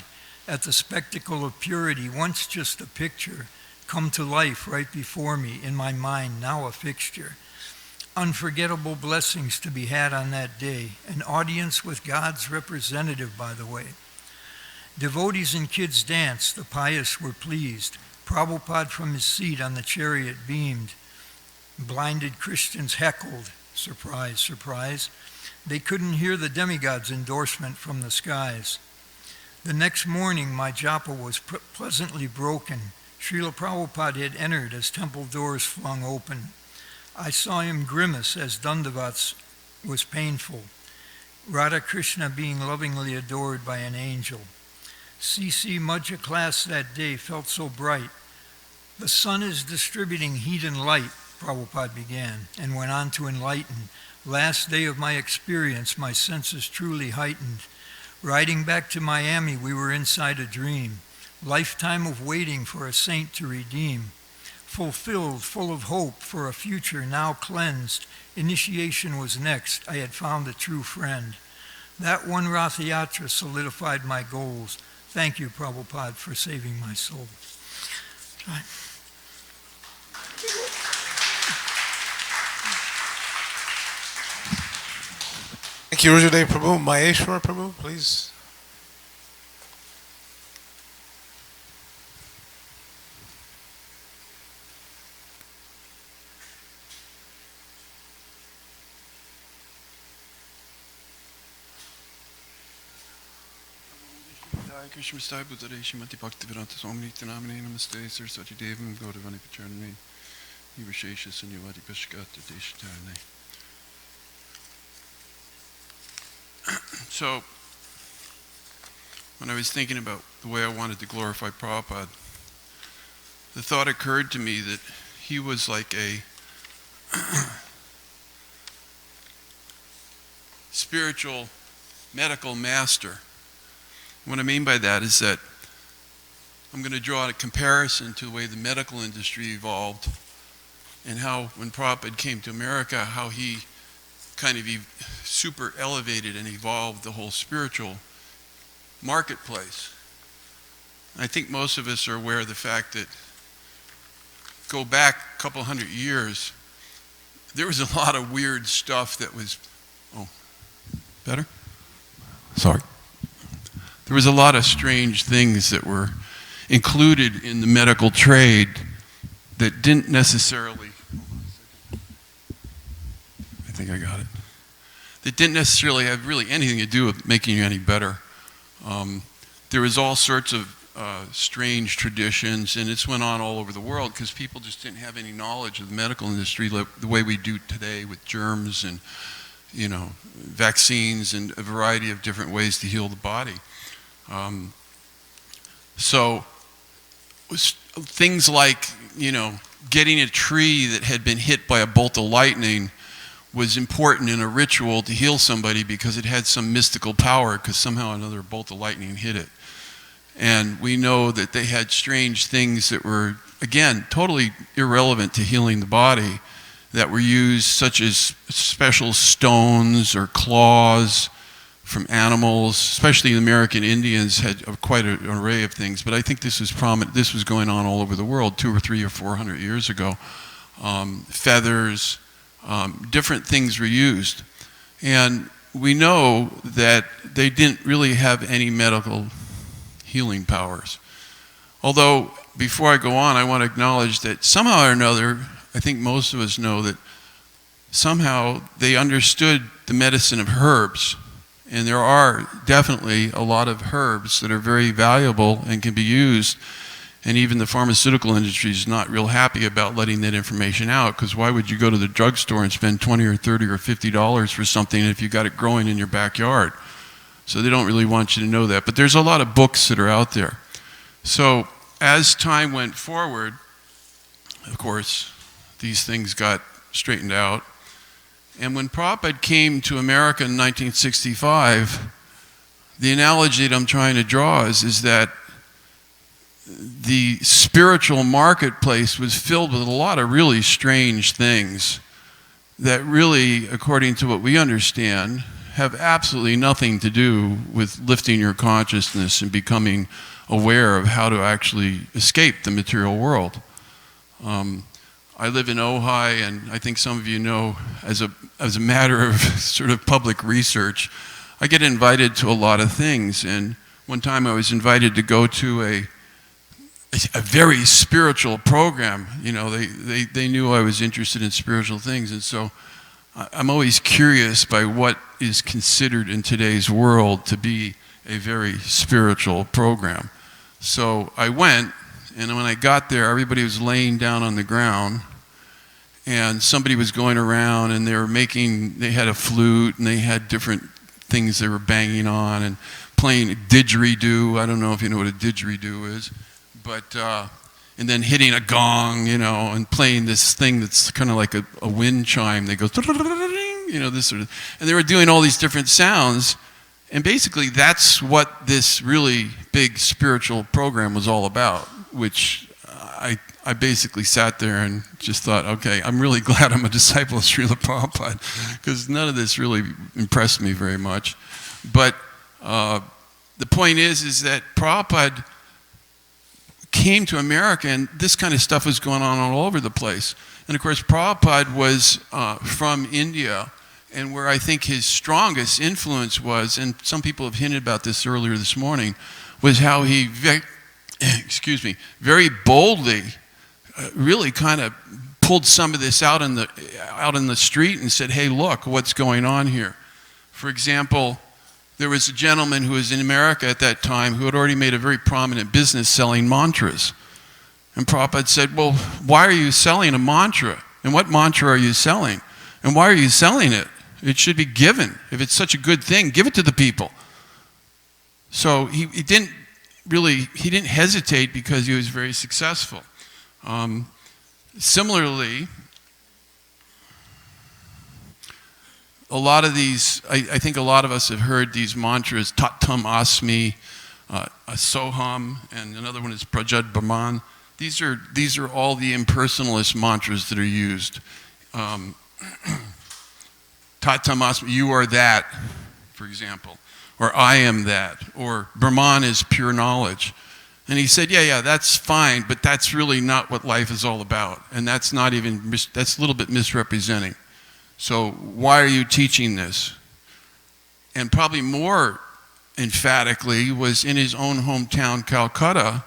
At the spectacle of purity, once just a picture, come to life right before me, in my mind, now a fixture. Unforgettable blessings to be had on that day. An audience with God's representative, by the way. Devotees and kids danced, the pious were pleased. Prabhupada from his seat on the chariot beamed. Blinded Christians heckled. Surprise, surprise. They couldn't hear the demigod's endorsement from the skies. The next morning, my japa was pleasantly broken. Srila Prabhupada had entered as temple doors flung open. I saw him grimace as Dandavats was painful. Radha Krishna being lovingly adored by an angel. CC Madhya class that day felt so bright. The sun is distributing heat and light, Prabhupada began, and went on to enlighten. Last day of my experience, my senses truly heightened. Riding back to Miami, we were inside a dream. Lifetime of waiting for a saint to redeem. Fulfilled, full of hope for a future now cleansed. Initiation was next. I had found a true friend. That one Ratha Yatra solidified my goals. Thank you, Prabhupada, for saving my soul. Right. Thank you, Rujudev Prabhu. Maheshwar Prabhu, please. Krishna Stai Buddhare Shimati Bhakti Vedanta Swami Nityanamane Namaste Saraswati Devam Gaudavani Pacharname Nivashesha Sunyavadi Pashkata Deshatarne. So, when I was thinking about the way I wanted to glorify Prabhupada, the thought occurred to me that he was like a spiritual medical master. What I mean by that is that I'm going to draw a comparison to the way the medical industry evolved and how when Prabhupada came to America, how he kind of super elevated and evolved the whole spiritual marketplace. I think most of us are aware of the fact that go back a couple hundred years, there was a lot of weird stuff that was, better? Sorry. There was a lot of strange things that were included in the medical trade that didn't necessarily, I think I got it, that didn't necessarily have really anything to do with making you any better. There was all sorts of strange traditions, and this went on all over the world because people just didn't have any knowledge of the medical industry the way we do today with germs and, vaccines and a variety of different ways to heal the body. So things like, getting a tree that had been hit by a bolt of lightning was important in a ritual to heal somebody because it had some mystical power because somehow another bolt of lightning hit it. And we know that they had strange things that were, again, totally irrelevant to healing the body that were used, such as special stones or claws from animals, especially the American Indians had quite an array of things, but I think this was prominent. This was going on all over the world 200 or 300 or 400 years ago. Feathers, different things were used. And we know that they didn't really have any medical healing powers. Although, before I go on, I want to acknowledge that somehow or another, I think most of us know that somehow they understood the medicine of herbs. And there are definitely a lot of herbs that are very valuable and can be used. And even the pharmaceutical industry is not real happy about letting that information out, because why would you go to the drugstore and spend $20 or $30 or $50 for something if you got it growing in your backyard? So they don't really want you to know that. But there's a lot of books that are out there. So as time went forward, of course, these things got straightened out. And when Prabhupada came to America in 1965, the analogy that I'm trying to draw is that the spiritual marketplace was filled with a lot of really strange things that really, according to what we understand, have absolutely nothing to do with lifting your consciousness and becoming aware of how to actually escape the material world. I live in Ojai, and I think some of you know, as a matter of sort of public research, I get invited to a lot of things. And one time I was invited to go to a very spiritual program. You know, they knew I was interested in spiritual things, and so I'm always curious by what is considered in today's world to be a very spiritual program. So I went, and when I got there, everybody was laying down on the ground, and somebody was going around, and they had a flute, and they had different things they were banging on, and playing didgeridoo. I don't know if you know what a didgeridoo is, but and then hitting a gong, you know, and playing this thing that's kind of like a wind chime. They go, you know, this sort of, and they were doing all these different sounds, and basically that's what this really big spiritual program was all about, which I basically sat there and just thought, okay, I'm really glad I'm a disciple of Srila Prabhupada, because none of this really impressed me very much. But the point is that Prabhupada came to America, and this kind of stuff was going on all over the place. And of course, Prabhupada was from India, and where I think his strongest influence was, and some people have hinted about this earlier this morning, was how he, very boldly, really kind of pulled some of this out in the street and said, hey, look, what's going on here? For example, there was a gentleman who was in America at that time who had already made a very prominent business selling mantras. And Prabhupada said, well, why are you selling a mantra? And what mantra are you selling? And why are you selling it? It should be given. If it's such a good thing, give it to the people. So he didn't hesitate because he was very successful. Similarly, a lot of these, I think a lot of us have heard these mantras, Tat Tam Asmi, Soham, and another one is Prajad Brahman. These are all the impersonalist mantras that are used. Tat Tam Asmi, you are that, for example, or I am that, or Brahman is pure knowledge. And he said, yeah, that's fine, but that's really not what life is all about. And that's not even, that's a little bit misrepresenting. So why are you teaching this? And probably more emphatically was in his own hometown, Calcutta,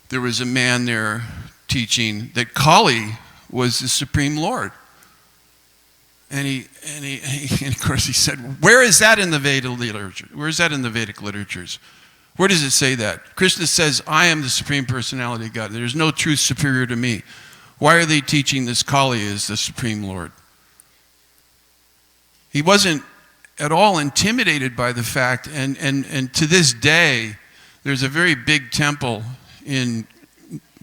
there was a man there teaching that Kali was the Supreme Lord. And of course he said, where is that in the Vedic literature? Where is that in the Vedic literatures? Where does it say that? Krishna says, I am the Supreme Personality of God. There's no truth superior to me. Why are they teaching this Kali is the Supreme Lord? He wasn't at all intimidated by the fact, and to this day, there's a very big temple in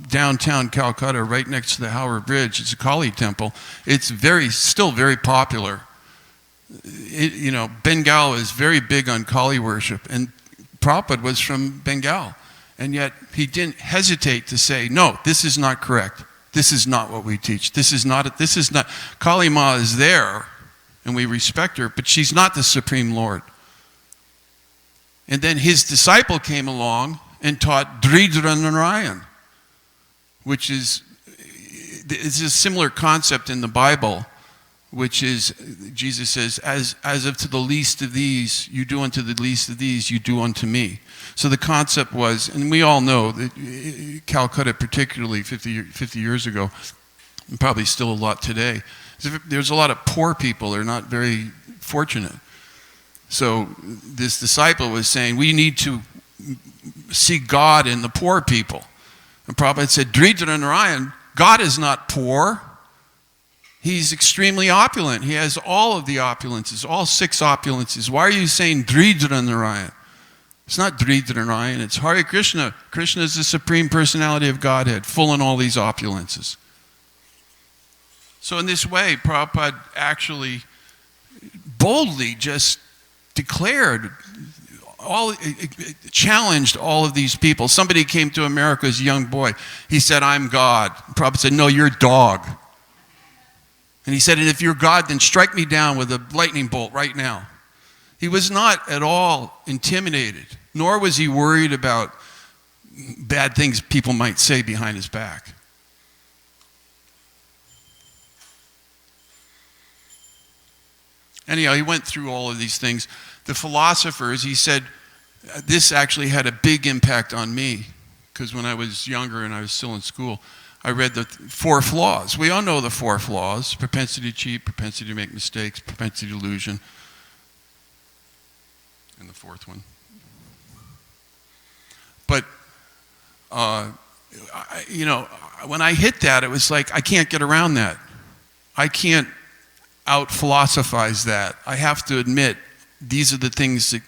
downtown Calcutta, right next to the Howrah Bridge. It's a Kali temple. It's still very popular. Bengal is very big on Kali worship, and Prabhupada was from Bengal, and yet he didn't hesitate to say, no, this is not correct. This is not what we teach. This is not. Kali Ma is there, and we respect her, but she's not the Supreme Lord. And then his disciple came along and taught Dridra Narayan, which is a similar concept in the Bible, which is, Jesus says, as if to the least of these, you do unto the least of these, you do unto me. So the concept was, and we all know that Calcutta particularly 50 years ago, and probably still a lot today, there's a lot of poor people. They're not very fortunate. So this disciple was saying, we need to see God in the poor people. And Prabhupada said, Dridra Narayan, God is not poor. He's extremely opulent. He has all of the opulences, all 6 opulences. Why are you saying Dridra Narayan? It's not Dridra Narayan, it's Hare Krishna. Krishna is the Supreme Personality of Godhead, full in all these opulences. So in this way, Prabhupada actually boldly just declared, challenged all of these people. Somebody came to America as a young boy. He said, I'm God. Prabhupada said, no, you're dog. And he said, and if you're God, then strike me down with a lightning bolt right now. He was not at all intimidated, nor was he worried about bad things people might say behind his back. Anyhow, he went through all of these things. The philosophers, he said, this actually had a big impact on me, because when I was younger and I was still in school, I read the 4 flaws. We all know the 4 flaws: propensity to cheat, propensity to make mistakes, propensity to illusion, and the 4th one. But, when I hit that, it was like, I can't get around that. I can't out-philosophize that. I have to admit, these are the things that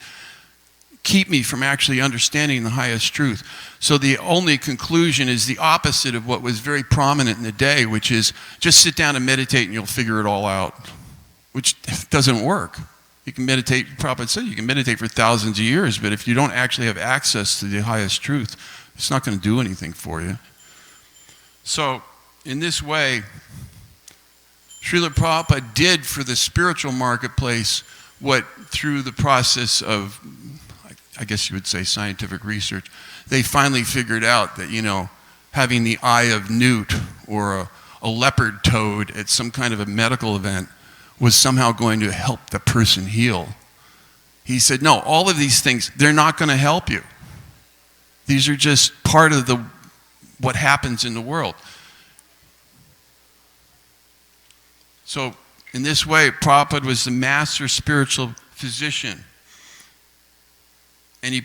keep me from actually understanding the highest truth. So the only conclusion is the opposite of what was very prominent in the day, which is just sit down and meditate and you'll figure it all out, which doesn't work. You can meditate, Prabhupada said, you can meditate for thousands of years, but if you don't actually have access to the highest truth, it's not going to do anything for you. So in this way, Srila Prabhupada did for the spiritual marketplace what, through the process of, I guess you would say, scientific research, they finally figured out that, having the eye of newt or a leopard toad at some kind of a medical event was somehow going to help the person heal. He said, no, all of these things, they're not going to help you. These are just part of what happens in the world. So in this way, Prabhupada was the master spiritual physician. And he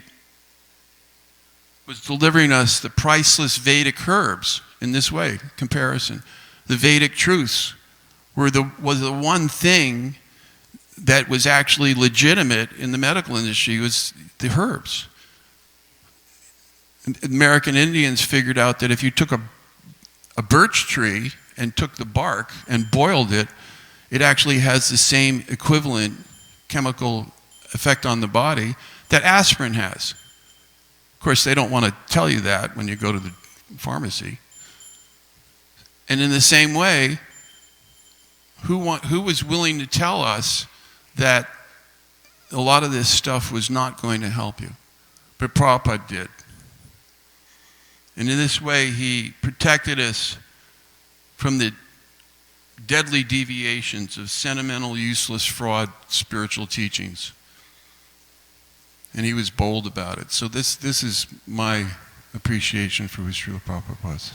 was delivering us the priceless Vedic herbs in this way, comparison. The Vedic truths was the one thing that was actually legitimate in the medical industry, was the herbs. American Indians figured out that if you took a birch tree and took the bark and boiled it, it actually has the same equivalent chemical effect on the body that aspirin has. Of course, they don't want to tell you that when you go to the pharmacy. And in the same way, who was willing to tell us that a lot of this stuff was not going to help you? But Prabhupada did. And in this way, he protected us from the deadly deviations of sentimental, useless, fraud, spiritual teachings. And he was bold about it. So this is my appreciation for who Srila Prabhupada was.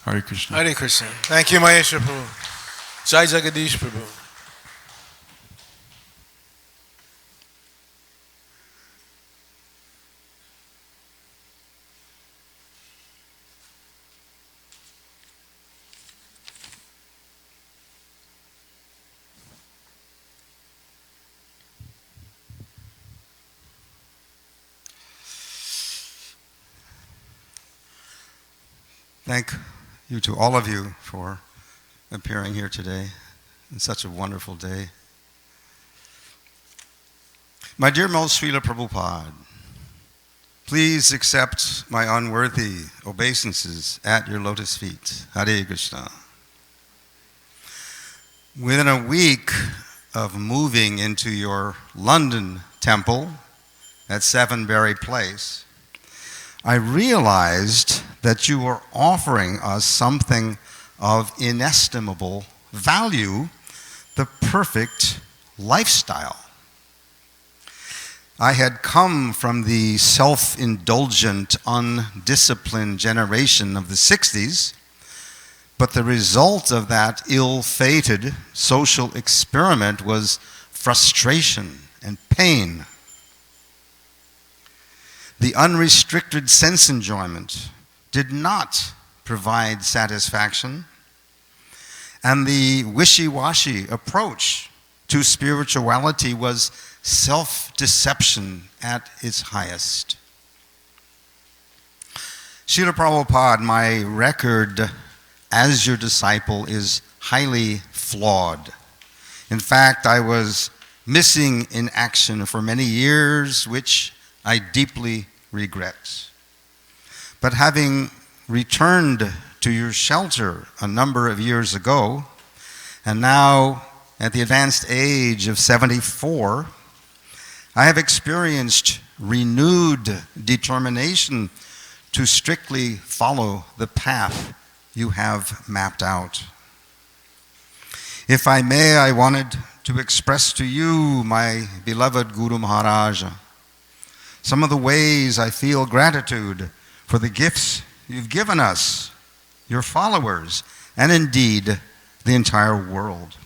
Hare Krishna. Hare Krishna. Thank you, Maheshwar Prabhu. Jai Jagadish Prabhu. Thank you to all of you for appearing here today. It's such a wonderful day. My dear most Srila Prabhupada, please accept my unworthy obeisances at your lotus feet. Hare Krishna. Within a week of moving into your London temple at Sevenbury Place, I realized that you were offering us something of inestimable value the perfect lifestyle. I had come from the self-indulgent, undisciplined generation of the 60s, but the result of that ill-fated social experiment was frustration and pain. The unrestricted sense enjoyment did not provide satisfaction, and the wishy-washy approach to spirituality was self-deception at its highest. Srila Prabhupada, my record as your disciple is highly flawed. In fact, I was missing in action for many years, which I deeply regret. But having returned to your shelter a number of years ago, and now at the advanced age of 74, I have experienced renewed determination to strictly follow the path you have mapped out. If I may, I wanted to express to you, my beloved Guru Maharaj, some of the ways I feel gratitude for the gifts you've given us, your followers, and indeed the entire world.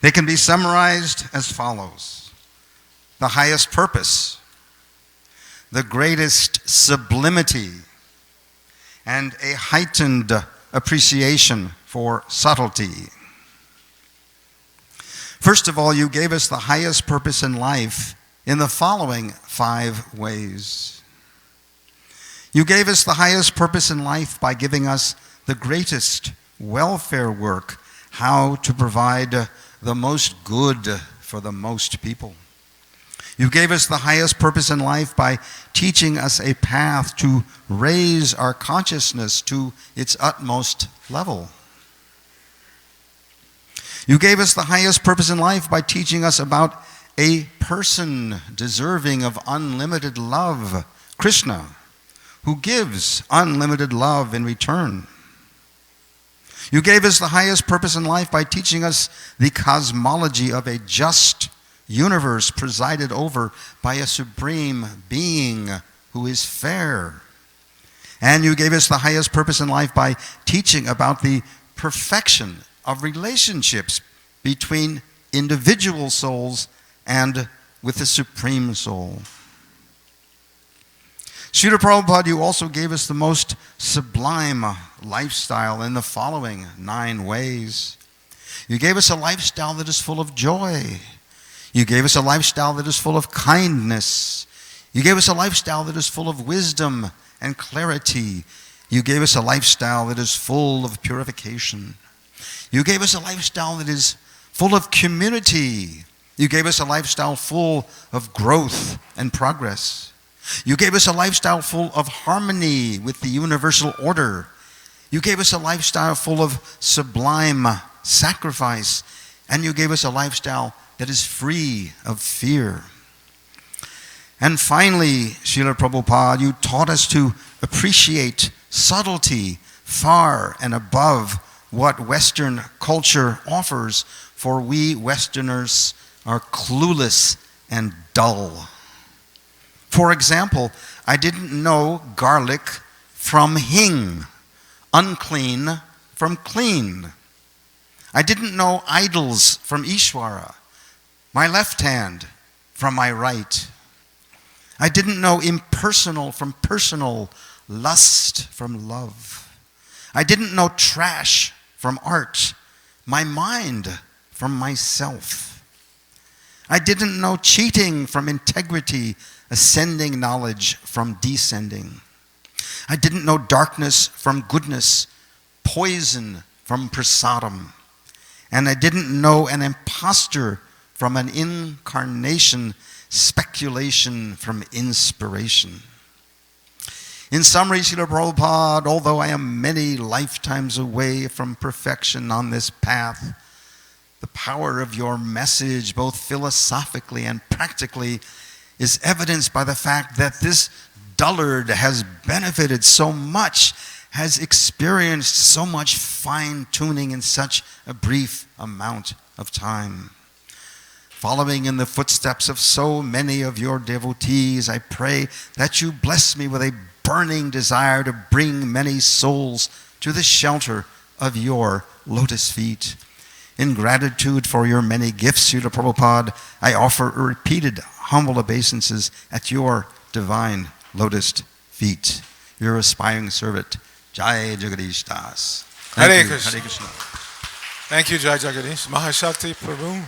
They can be summarized as follows: the highest purpose, the greatest sublimity, and a heightened appreciation for subtlety. First of all, you gave us the highest purpose in life in the following 5 ways. You gave us the highest purpose in life by giving us the greatest welfare work, how to provide the most good for the most people. You gave us the highest purpose in life by teaching us a path to raise our consciousness to its utmost level. You gave us the highest purpose in life by teaching us about a person deserving of unlimited love, Krishna, who gives unlimited love in return. You gave us the highest purpose in life by teaching us the cosmology of a just universe presided over by a supreme being who is fair. And you gave us the highest purpose in life by teaching about the perfection of relationships between individual souls and with the Supreme Soul. Srila Prabhupada, you also gave us the most sublime lifestyle in the following 9 ways. You gave us a lifestyle that is full of joy. You gave us a lifestyle that is full of kindness. You gave us a lifestyle that is full of wisdom and clarity. You gave us a lifestyle that is full of purification. You gave us a lifestyle that is full of community. You gave us a lifestyle full of growth and progress. You gave us a lifestyle full of harmony with the universal order. You gave us a lifestyle full of sublime sacrifice. And you gave us a lifestyle that is free of fear. And finally, Srila Prabhupada, you taught us to appreciate subtlety far and above what Western culture offers, for we Westerners are clueless and dull. For example, I didn't know garlic from hing, unclean from clean. I didn't know idols from Ishvara, my left hand from my right. I didn't know impersonal from personal, lust from love. I didn't know trash from art, my mind from myself. I didn't know cheating from integrity, ascending knowledge from descending. I didn't know darkness from goodness, poison from prasadam. And I didn't know an impostor from an incarnation, speculation from inspiration. In summary, Srila Prabhupada, although I am many lifetimes away from perfection on this path, the power of your message, both philosophically and practically, is evidenced by the fact that this dullard has benefited so much has experienced so much fine-tuning in such a brief amount of time. Following in the footsteps of so many of your devotees, I pray that you bless me with a burning desire to bring many souls to the shelter of your lotus feet. In gratitude for your many gifts, Srila Prabhupada, I offer repeated humble obeisances at your divine lotus feet. Your aspiring servant, Jai Jagadish Das. Hare you. Krishna. Hare Krishna. Thank you, Jai Jagadish. Mahashakti Prabhu.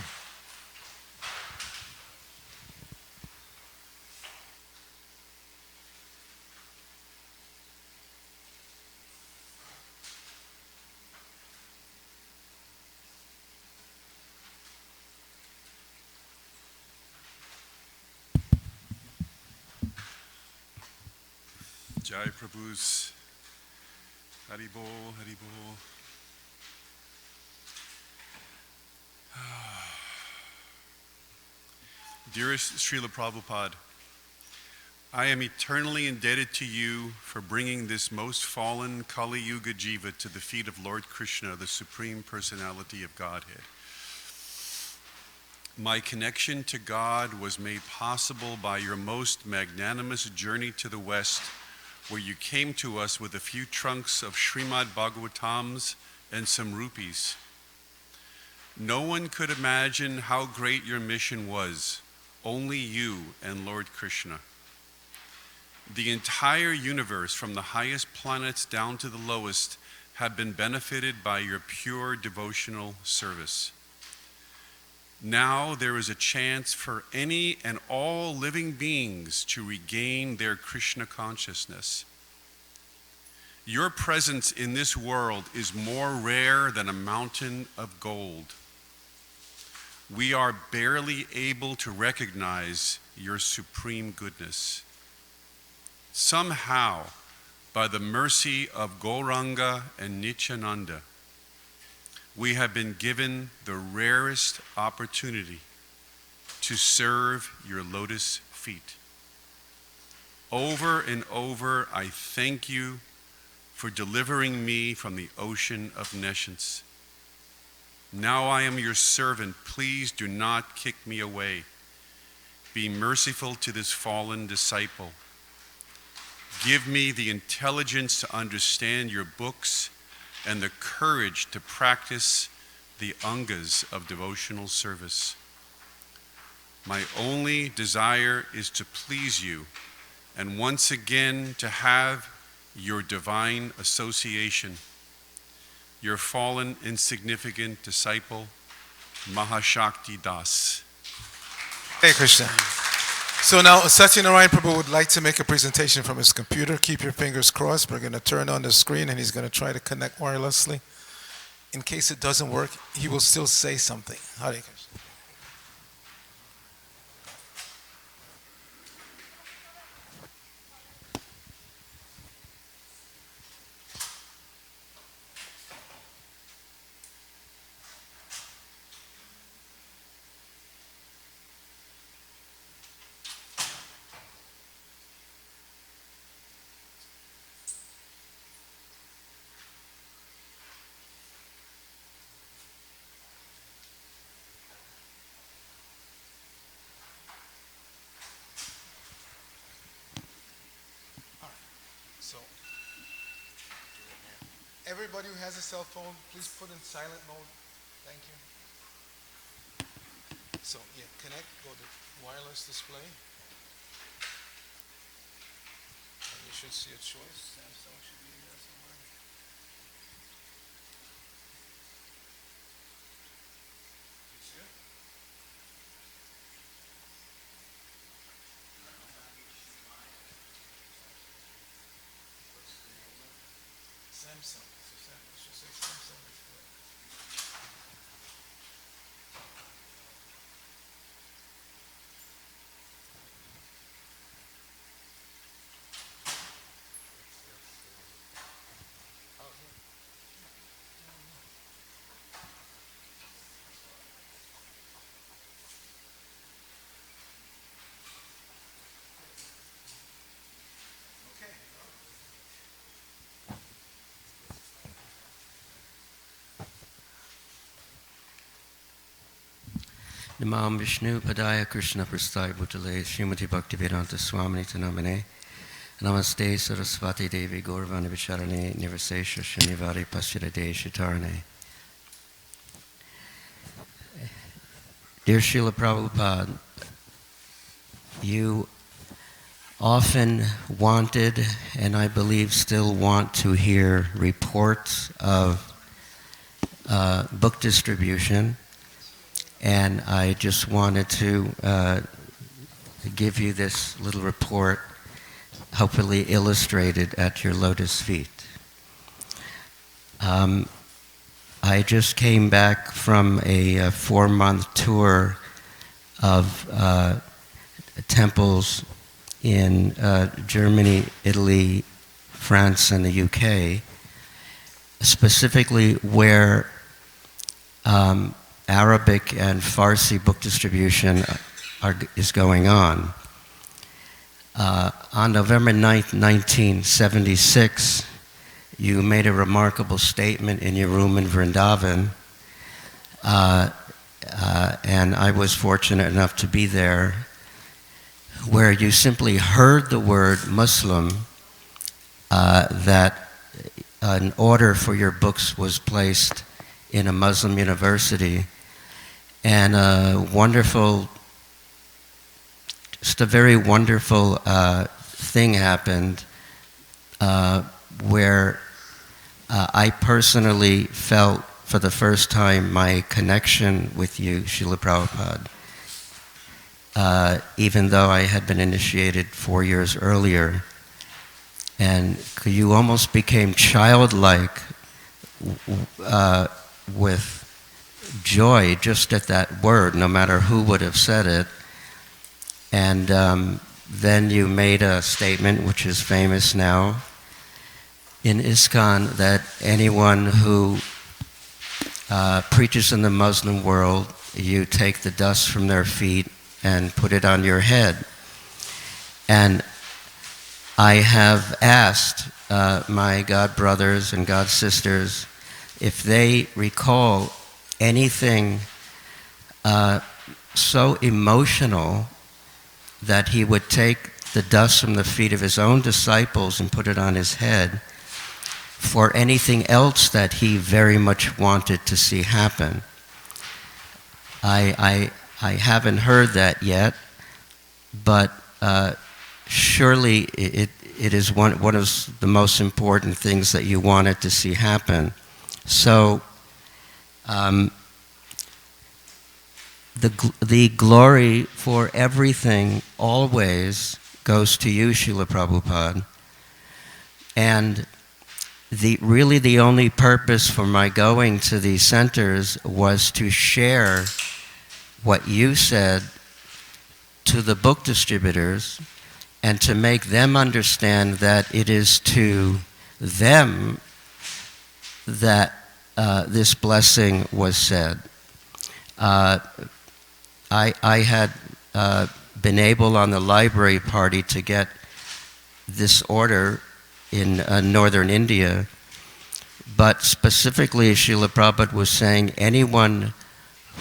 Jai Prabhu's Haribol, Haribol. Dearest Srila Prabhupada, I am eternally indebted to you for bringing this most fallen Kali Yuga Jiva to the feet of Lord Krishna, the Supreme Personality of Godhead. My connection to God was made possible by your most magnanimous journey to the West, where you came to us with a few trunks of Srimad Bhagavatams and some rupees. No one could imagine how great your mission was, only you and Lord Krishna. The entire universe, from the highest planets down to the lowest, have been benefited by your pure devotional service. Now there is a chance for any and all living beings to regain their Krishna consciousness. Your presence in this world is more rare than a mountain of gold. We are barely able to recognize your supreme goodness. Somehow, by the mercy of Gauranga and Nityananda, we have been given the rarest opportunity to serve your lotus feet. Over and over, I thank you for delivering me from the ocean of nescience. Now I am your servant. Please do not kick me away. Be merciful to this fallen disciple. Give me the intelligence to understand your books and the courage to practice the angas of devotional service. My only desire is to please you and once again to have your divine association. Your fallen, insignificant disciple, Mahashakti Das. Hey Krishna. So now Satyanarayan Prabhu would like to make a presentation from his computer. Keep your fingers crossed. We're going to turn on the screen and he's going to try to connect wirelessly. In case it doesn't work, he will still say something. Hare Krishna. So, everybody who has a cell phone, please put in silent mode. Thank you. So, yeah, connect, go to wireless display. And you should see a choice. Samsung should be in there somewhere. You see it? Samsung. So it should say Samsung display. Oh, here. Okay. Namam Vishnu Padaya Krishna Prasthaya Bhutale Srimati Bhaktivedanta Swamini Tanamane Namaste Saraswati Devi Gauravani Vicharane Nirvasesha Shanivari Pasyadade Shitarane. Dear Srila Prabhupada, you often wanted, and I believe still want, to hear reports of book distribution, and I just wanted to give you this little report, hopefully illustrated at your lotus feet. I just came back from a 4-month tour of temples in Germany, Italy, France, and the UK, specifically where Arabic and Farsi book distribution is going on. On November 9th, 1976, you made a remarkable statement in your room in Vrindavan, and I was fortunate enough to be there, where you simply heard the word Muslim, that an order for your books was placed in a Muslim university, and just a very wonderful thing happened where I personally felt for the first time my connection with you, Srila Prabhupada, even though I had been initiated 4 years earlier. And you almost became childlike with joy just at that word, no matter who would have said it. And then you made a statement, which is famous now, in ISKCON, that anyone who preaches in the Muslim world, you take the dust from their feet and put it on your head. And I have asked my God brothers and God sisters if they recall anything so emotional that he would take the dust from the feet of his own disciples and put it on his head, for anything else that he very much wanted to see happen. I haven't heard that yet, but surely it is one of the most important things that you wanted to see happen. So the glory for everything always goes to you, Srila Prabhupada. And really the only purpose for my going to these centers was to share what you said to the book distributors and to make them understand that it is to them that this blessing was said. I had been able on the library party to get this order in northern India, but specifically Srila Prabhupada was saying anyone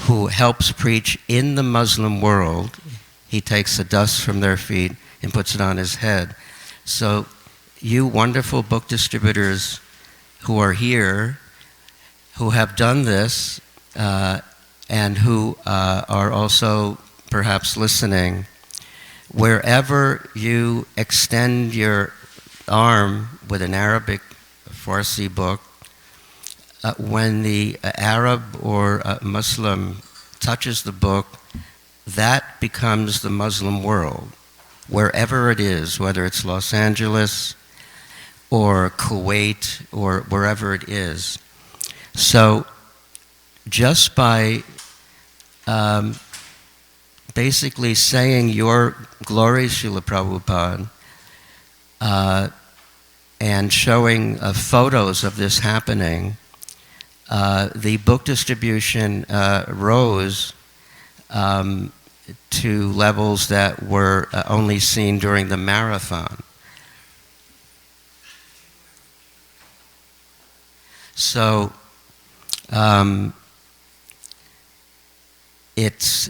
who helps preach in the Muslim world, he takes the dust from their feet and puts it on his head. So you wonderful book distributors who are here, who have done this, and who are also perhaps listening, wherever you extend your arm with an Arabic Farsi book, when the Arab or Muslim touches the book, that becomes the Muslim world, wherever it is, whether it's Los Angeles or Kuwait or wherever it is. So just by basically saying your glory, Srila Prabhupada, and showing photos of this happening, the book distribution rose to levels that were only seen during the marathon. So it's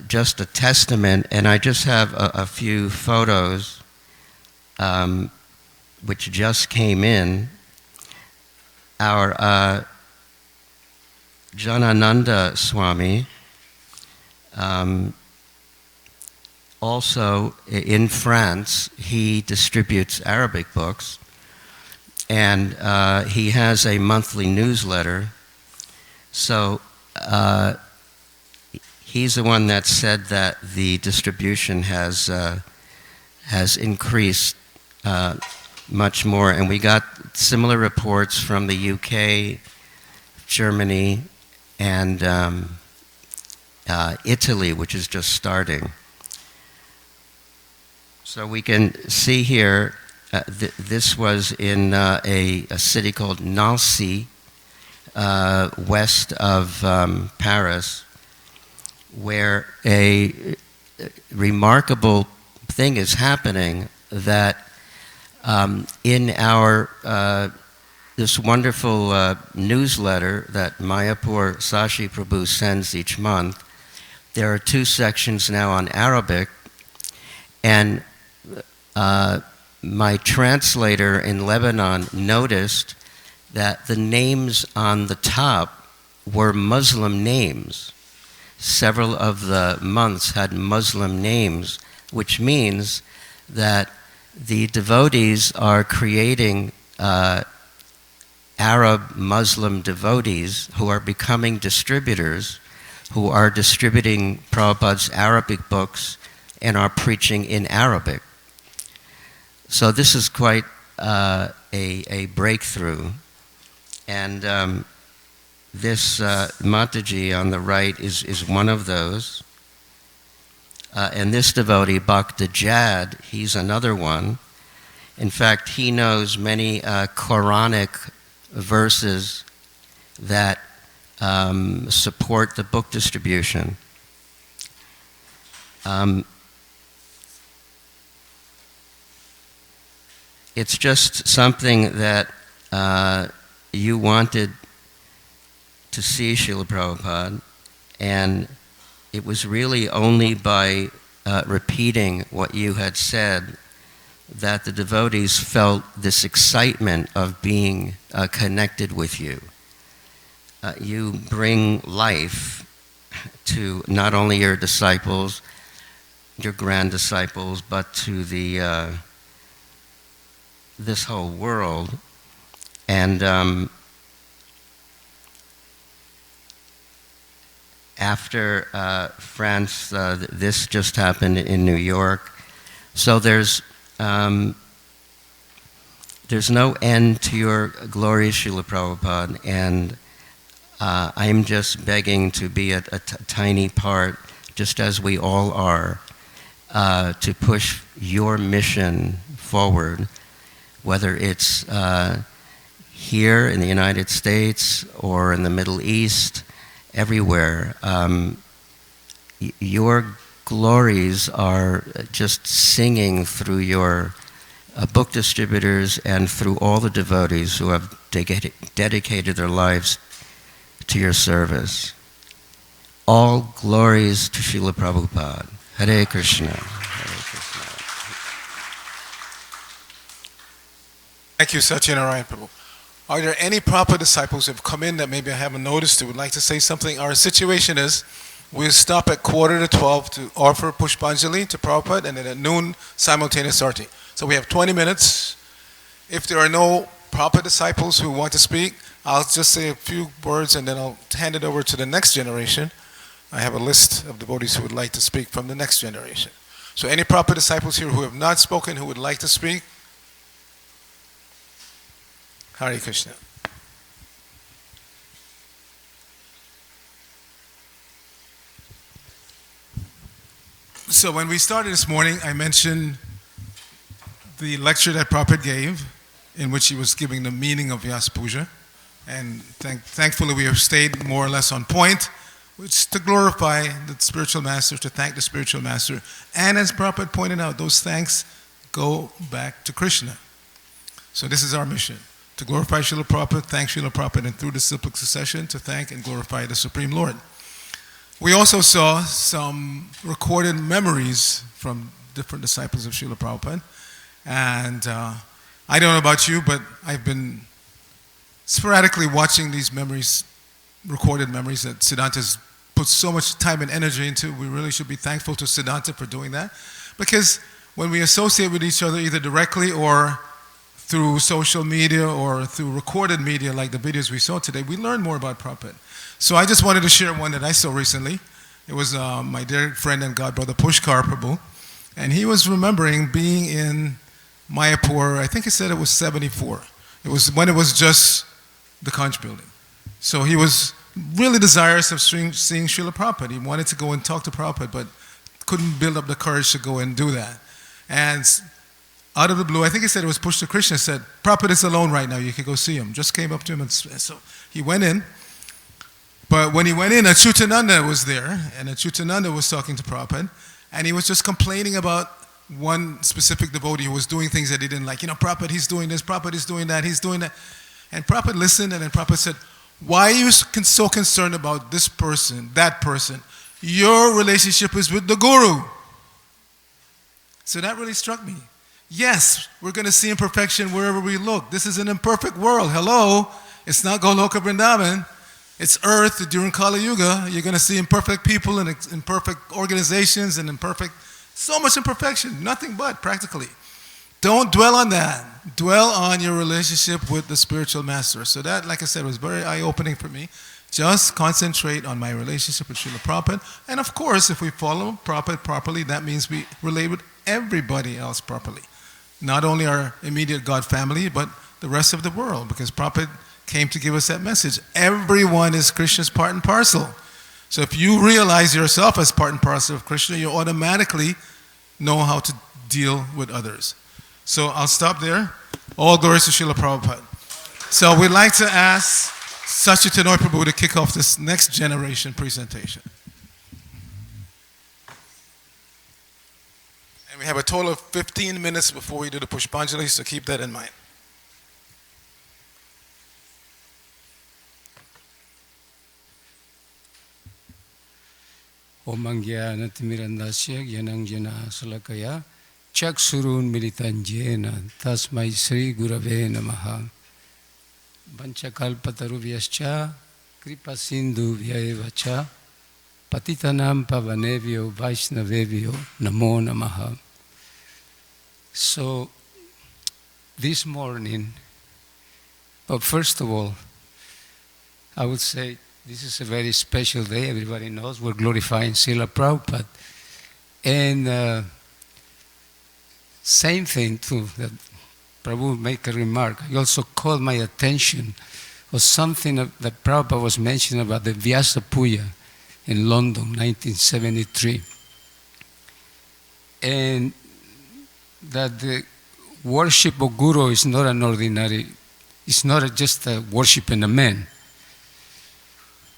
just a testament, and I just have a few photos which just came in. Our Janananda Swami, also in France, he distributes Arabic books, and he has a monthly newsletter. So he's the one that said that the distribution has increased much more, and we got similar reports from the UK, Germany, and Italy, which is just starting. So we can see here, this was in a city called Nancy, west of Paris, where a remarkable thing is happening, that in our this wonderful newsletter that Mayapur Sashi Prabhu sends each month, there are 2 sections now on Arabic, and my translator in Lebanon noticed that the names on the top were Muslim names. Several of the months had Muslim names, which means that the devotees are creating Arab Muslim devotees who are becoming distributors, who are distributing Prabhupada's Arabic books and are preaching in Arabic. So this is quite a breakthrough. And this Mataji on the right is one of those. And this devotee, Bhakta Jad, he's another one. In fact, he knows many Quranic verses that support the book distribution. It's just something that you wanted to see, Srila Prabhupada, and it was really only by repeating what you had said that the devotees felt this excitement of being connected with you. You bring life to not only your disciples, your grand disciples, but to the this whole world. And after France, this just happened in New York. So there's no end to your glory, Srila Prabhupada, and I'm just begging to be a tiny part, just as we all are, to push your mission forward, whether it's here in the United States or in the Middle East, everywhere. Your glories are just singing through your book distributors and through all the devotees who have dedicated their lives to your service. All glories to Srila Prabhupada. Hare Krishna. Hare Krishna. Thank you, Satyanarayana Prabhu. Are there any Prabhupada disciples who have come in that maybe I haven't noticed who would like to say something? Our situation is we'll stop at 11:45 to offer Pushpanjali to Prabhupada, and then at noon, simultaneous arti. So we have 20 minutes. If there are no Prabhupada disciples who want to speak, I'll just say a few words and then I'll hand it over to the next generation. I have a list of devotees who would like to speak from the next generation. So any Prabhupada disciples here who have not spoken, who would like to speak? Hare Krishna. So when we started this morning, I mentioned the lecture that Prabhupada gave, in which he was giving the meaning of Vyasa-Puja. And thankfully we have stayed more or less on point, which is to glorify the spiritual master, to thank the spiritual master. And as Prabhupada pointed out, those thanks go back to Krishna. So this is our mission, to glorify Srila Prabhupada, thank Srila Prabhupada, and through the cyclic succession, to thank and glorify the Supreme Lord. We also saw some recorded memories from different disciples of Srila Prabhupada. And I don't know about you, but I've been sporadically watching these memories, recorded memories that Siddhanta's put so much time and energy into. We really should be thankful to Siddhanta for doing that. Because when we associate with each other either directly or through social media or through recorded media like the videos we saw today, we learn more about Prabhupada. So I just wanted to share one that I saw recently. It was my dear friend and godbrother Pushkar Prabhu, and he was remembering being in Mayapur. I think he said it was 74. It was when it was just the Conch building. So he was really desirous of seeing Srila Prabhupada. He wanted to go and talk to Prabhupada, but couldn't build up the courage to go and do that. And out of the blue, I think he said it was Pushta Krishna, said, Prabhupada is alone right now, you can go see him. Just came up to him, and so he went in. But when he went in, Achyutananda was there, and Achyutananda was talking to Prabhupada, and he was just complaining about one specific devotee who was doing things that he didn't like. You know, Prabhupada, he's doing this, Prabhupada is doing that, he's doing that. And Prabhupada listened, and then Prabhupada said, why are you so concerned about this person, that person? Your relationship is with the Guru. So that really struck me. Yes, we're going to see imperfection wherever we look. This is an imperfect world. Hello? It's not Goloka Vrindavan. It's earth during Kali Yuga. You're going to see imperfect people and imperfect organizations and so much imperfection. Nothing but, practically. Don't dwell on that. Dwell on your relationship with the spiritual master. So that, like I said, was very eye-opening for me. Just concentrate on my relationship with Srila Prabhupada. And of course, if we follow Prabhupada properly, that means we relate with everybody else properly. Not only our immediate God family, but the rest of the world. Because Prabhupada came to give us that message. Everyone is Krishna's part and parcel. So if you realize yourself as part and parcel of Krishna, you automatically know how to deal with others. So I'll stop there. All glories to Srila Prabhupada. So we'd like to ask Satchitananda Prabhu to kick off this next generation presentation. And we have a total of 15 minutes before we do the Pushpanjali, so keep that in mind. Om Jnana-timirandasya Jnananjana Salakaya Chaksurun Militanjena Tasmai Sri Gurave Namaha Vanchakalpatarubhyascha Kripa Sindhu Vyayevacha Patitanam Pavanevyo Vaishnavevyo Namo Namaha. So this morning, but first of all, I would say this is a very special day. Everybody knows we're glorifying Srila Prabhupada. And same thing too, that Prabhu make a remark. He also called my attention of something that Prabhupada was mentioning about the Vyasa-Puja in London, 1973. And that the worship of Guru is not an ordinary, it's not just a worshiping a man,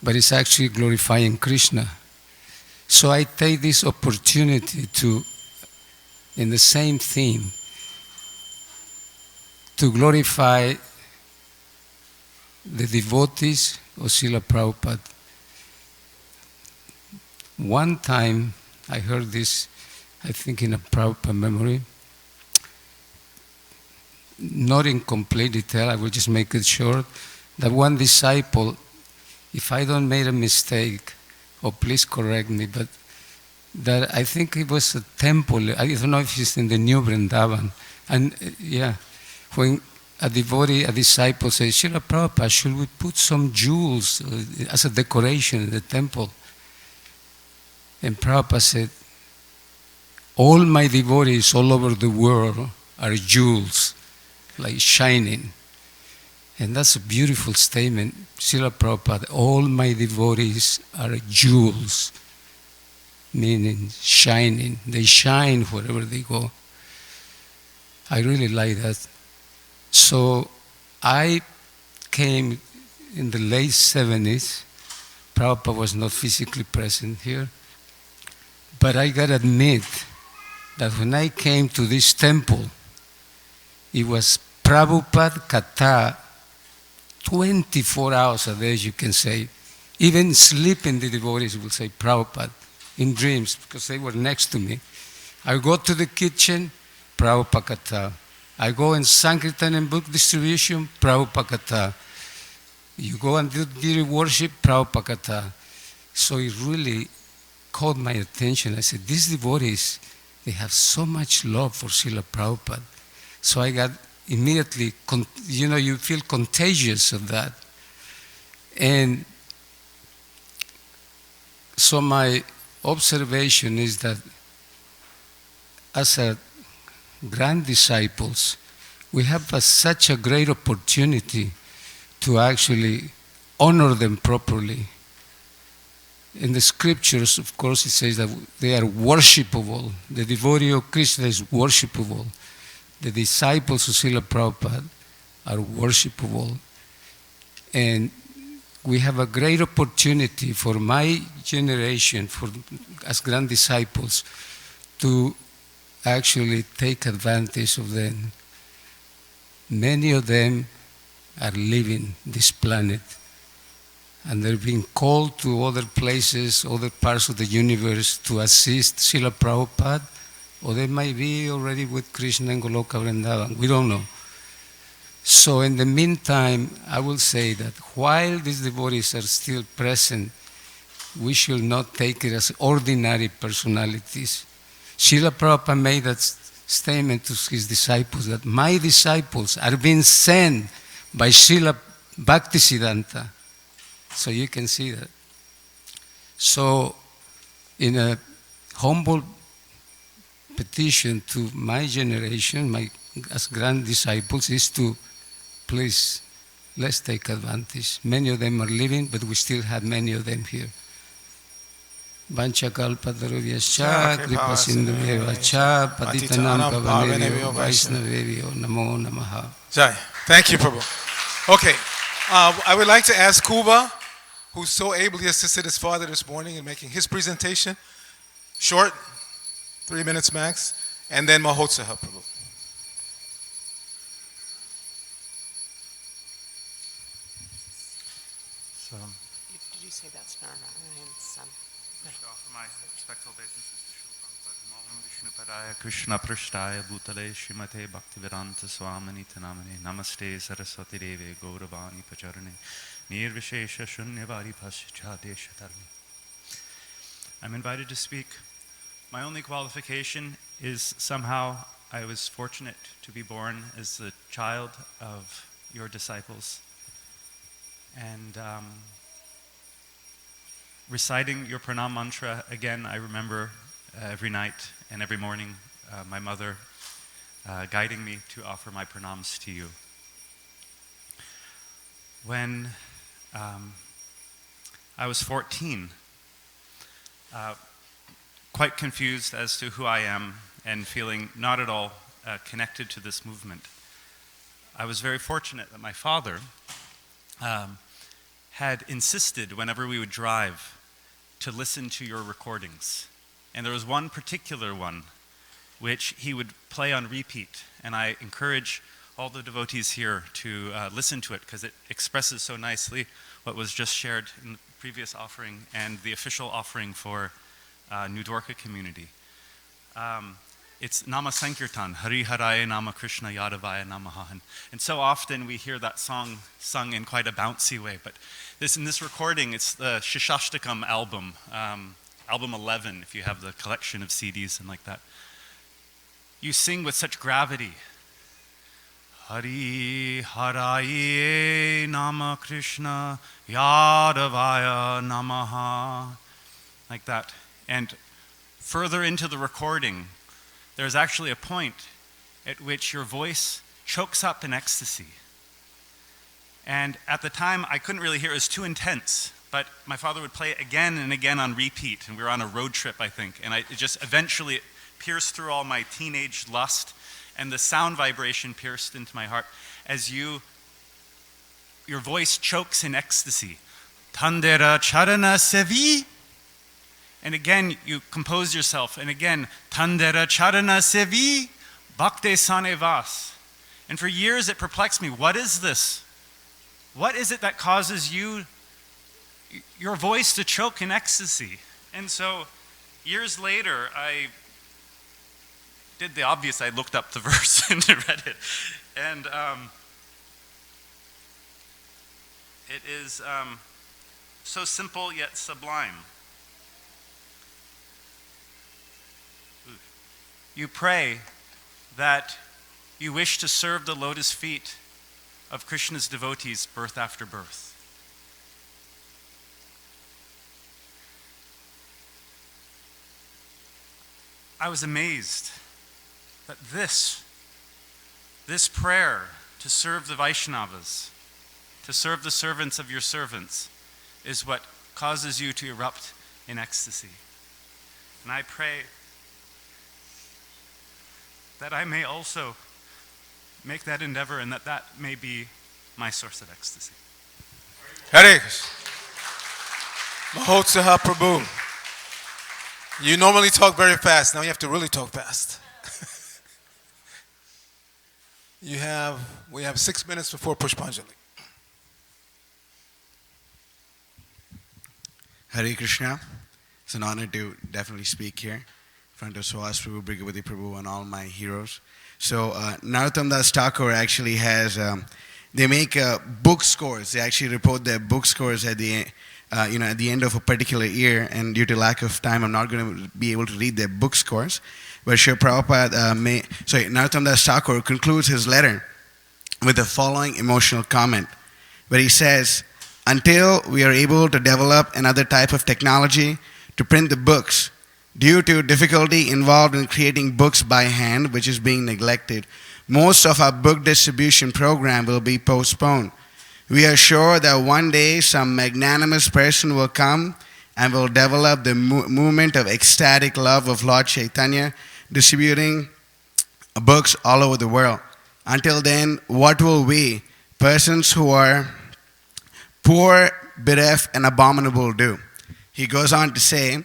but it's actually glorifying Krishna. So I take this opportunity to, in the same theme, to glorify the devotees of Srila Prabhupada. One time I heard this, I think in a Prabhupada memory, not in complete detail, I will just make it short, that one disciple, if I don't make a mistake, or please correct me, but that I think it was a temple, I don't know if it's in the New Vrindavan, and when a devotee, a disciple says, Srila Prabhupada, should we put some jewels as a decoration in the temple? And Prabhupada said, all my devotees all over the world are jewels, like shining. And that's a beautiful statement. Srila Prabhupada, all my devotees are jewels, meaning shining. They shine wherever they go. I really like that. So I came in the late 70s. Prabhupada was not physically present here. But I gotta admit that when I came to this temple, it was Prabhupada Katha 24 hours a day, you can say. Even sleeping, the devotees will say, Prabhupada, in dreams, because they were next to me. I go to the kitchen, Prabhupada Katha. I go in Sankirtan and book distribution, Prabhupada Katha. You go and do deity worship, Prabhupada Katha. So it really caught my attention. I said, these devotees, they have so much love for Srila Prabhupada. So I got immediately, you feel contagious of that. And so my observation is that as a grand disciples, we have such a great opportunity to actually honor them properly. In the scriptures, of course, it says that they are worshipable. The devotee of Krishna is worshipable. The disciples of Srila Prabhupada are worshipable. And we have a great opportunity for my generation, as grand disciples, to actually take advantage of them. Many of them are leaving this planet, and they're being called to other places, other parts of the universe to assist Srila Prabhupada, or they might be already with Krishna and Goloka Vrindavan. We don't know. So in the meantime, I will say that while these devotees are still present, we should not take it as ordinary personalities. Srila Prabhupada made that statement to his disciples, that my disciples are being sent by Srila Bhaktisiddhanta. So you can see that. So in a humble petition to my generation, as grand disciples, is to please, let's take advantage. Many of them are living, but we still have many of them here. Vanchakalpatarubhyascha kripa sindhubheva cha patitanam pavanebhyo vaishnavebhyo namo namaha. Jai. Thank you, Prabhu. Okay. I would like to ask Kuba, who so ably assisted his father this morning in making his presentation, short, 3 minutes max, and then Mahotsaha, Prabhu. So, did you say that's Narayana's son? I offer my respectful obeisances to Srila Prabhupada. Vishnu Padaya Krishna Prashtaya Bhutale Srimate Bhaktivedanta Swamini Tanamane Namaste Saraswati Deve Gauravani Pacharane Nirvishesha Shunyavari Pascha Deshatarni. I'm invited to speak. My only qualification is somehow I was fortunate to be born as the child of your disciples. And reciting your pranam mantra, again, I remember every night and every morning my mother guiding me to offer my pranams to you. When I was 14, quite confused as to who I am and feeling not at all connected to this movement, I was very fortunate that my father had insisted whenever we would drive to listen to your recordings. And there was one particular one which he would play on repeat. And I encourage all the devotees here to listen to it because it expresses so nicely what was just shared in the previous offering and the official offering for New Dwarka community. It's Nama Sankirtan, Hari Haraya Nama Krishna Yadavaya Namaha. And so often we hear that song sung in quite a bouncy way, but in this recording, it's the Shishashtakam album, album 11, if you have the collection of CDs and like that. You sing with such gravity. Hari Haraya Nama Krishna Yadavaya Namaha. Like that. And further into the recording, there's actually a point at which your voice chokes up in ecstasy. And at the time, I couldn't really hear, it was too intense, but my father would play it again and again on repeat, and we were on a road trip, I think, and it just eventually pierced through all my teenage lust, and the sound vibration pierced into my heart as your voice chokes in ecstasy. Tandera charana sevi. And again, you compose yourself, and again, Tandera charana sevi, bhakte sane vas. And for years it perplexed me, what is this? What is it that causes you your voice to choke in ecstasy. And so years later, I did the obvious. I looked up the verse and read it. And it is so simple yet sublime. You pray that you wish to serve the lotus feet of Krishna's devotees birth after birth. I was amazed that this prayer to serve the Vaishnavas, to serve the servants of your servants, is what causes you to erupt in ecstasy. And I pray that I may also make that endeavor and that may be my source of ecstasy. Hare Krishna. Mahotsaha Prabhu. You normally talk very fast. Now you have to really talk fast. We have 6 minutes before Pushpanjali. Hare Krishna. It's an honor to definitely speak here in front of Swaz Prabhu, Brigavati Prabhu, and all my heroes. So Narottam Das Thakur actually has, they make book scores. They actually report their book scores at the at the end of a particular year, and due to lack of time, I'm not going to be able to read their book scores. But Srila Prabhupada, Narottam Das Thakur concludes his letter with the following emotional comment, where he says, until we are able to develop another type of technology to print the books, due to difficulty involved in creating books by hand, which is being neglected, most of our book distribution program will be postponed. We are sure that one day some magnanimous person will come and will develop the movement of ecstatic love of Lord Chaitanya, distributing books all over the world. Until then, what will we, persons who are poor, bereft, and abominable, do? He goes on to say,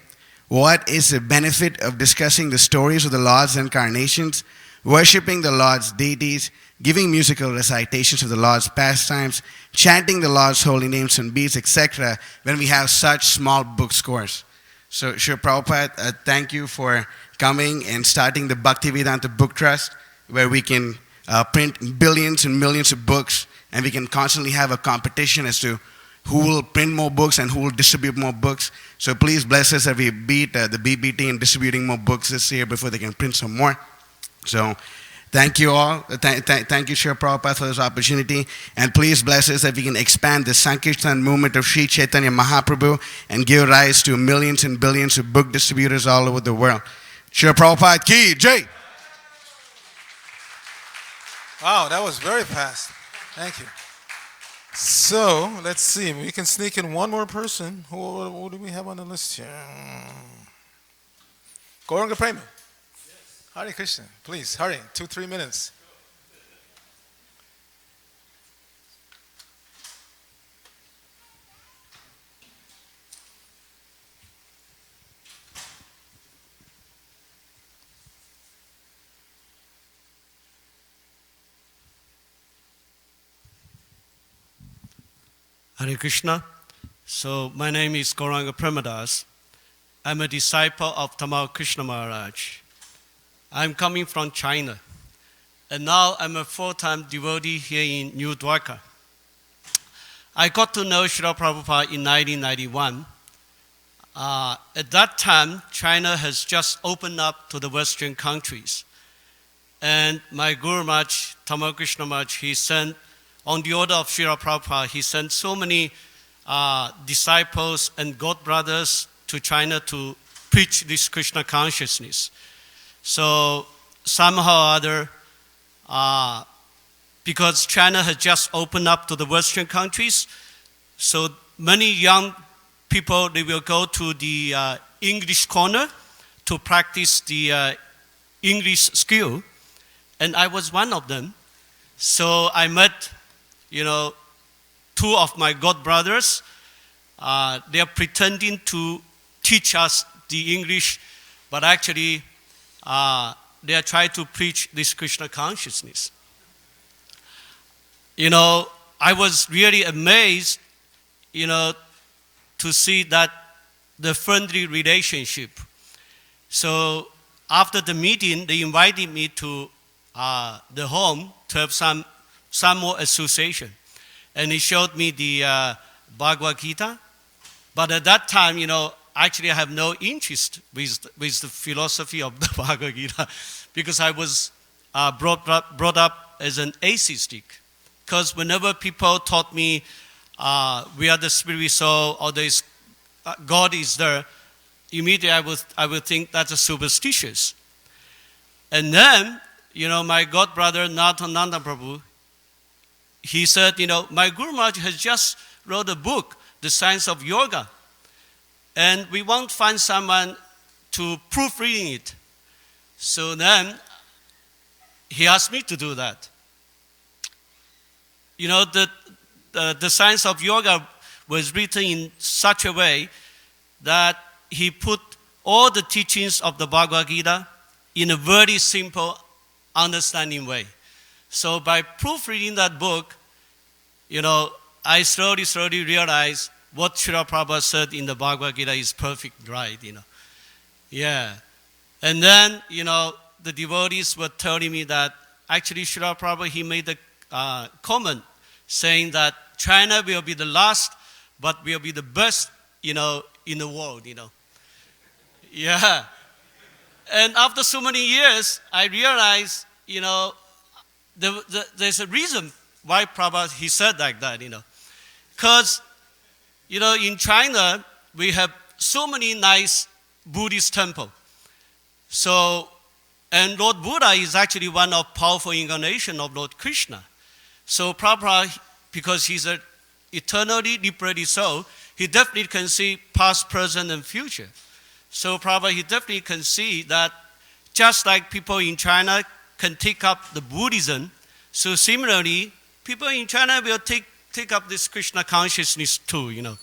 what is the benefit of discussing the stories of the Lord's incarnations, worshipping the Lord's deities, giving musical recitations of the Lord's pastimes, chanting the Lord's holy names and beads, etc., when we have such small book scores? So, Srila Prabhupada, thank you for coming and starting the Bhaktivedanta Book Trust, where we can print billions and millions of books, and we can constantly have a competition as to who will print more books and who will distribute more books. So please bless us that we beat the BBT in distributing more books this year before they can print some more. So thank you all. Thank you, Srila Prabhupada, for this opportunity. And please bless us that we can expand the Sankirtan movement of Sri Chaitanya Mahaprabhu and give rise to millions and billions of book distributors all over the world. Srila Prabhupada ki jai. Wow, that was very fast. Thank you. So, let's see. We can sneak in one more person. Who do we have on the list here? Gauranga Prema. Yes. Hare Krishna. Please, hurry. 2-3 minutes. Hare Krishna. So my name is Gauranga Premadas. I'm a disciple of Tamal Krishna Maharaj. I'm coming from China. And now I'm a full-time devotee here in New Dwarka. I got to know Srila Prabhupada in 1991. At that time, China has just opened up to the Western countries. And my Guru Maharaj, Tamal Krishna Maharaj, he sent, on the order of Srila Prabhupada, he sent so many disciples and God brothers to China to preach this Krishna consciousness. So somehow or other, because China has just opened up to the Western countries, so many young people, they will go to the English corner to practice the English skill. And I was one of them. So I met, two of my God brothers. They are pretending to teach us the English, but actually they are trying to preach this Krishna consciousness. I was really amazed, to see that the friendly relationship. So after the meeting, they invited me to the home to have some more association. And he showed me the Bhagavad Gita. But at that time, actually I have no interest with the philosophy of the Bhagavad Gita because I was brought up as an atheistic. Because whenever people taught me we are the spirit soul or there is, God is there, immediately I would think that's a superstitious. And then, my godbrother Nathananda Prabhu, he said, my Guru Maharaj has just wrote a book, The Science of Yoga, and we won't find someone to proofreading it. So then he asked me to do that. The Science of Yoga was written in such a way that he put all the teachings of the Bhagavad Gita in a very simple, understanding way. So by proofreading that book, I slowly realized what Srila Prabhupada said in the Bhagavad Gita is perfect, right, Yeah. And then, the devotees were telling me that actually Srila Prabhupada, he made a comment saying that China will be the last, but will be the best, in the world, Yeah. And after so many years, I realized, there's a reason why Prabhupada, he said like that, Because, in China, we have so many nice Buddhist temples. So, and Lord Buddha is actually one of powerful incarnation of Lord Krishna. So Prabhupada, because he's an eternally liberated soul, he definitely can see past, present, and future. So Prabhupada, he definitely can see that just like people in China can take up the Buddhism, so similarly, people in China will take up this Krishna consciousness too,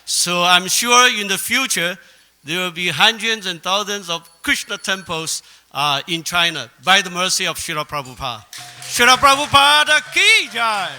So I'm sure in the future, there will be hundreds and thousands of Krishna temples in China by the mercy of Srila Prabhupada. Srila Prabhupada ki jai!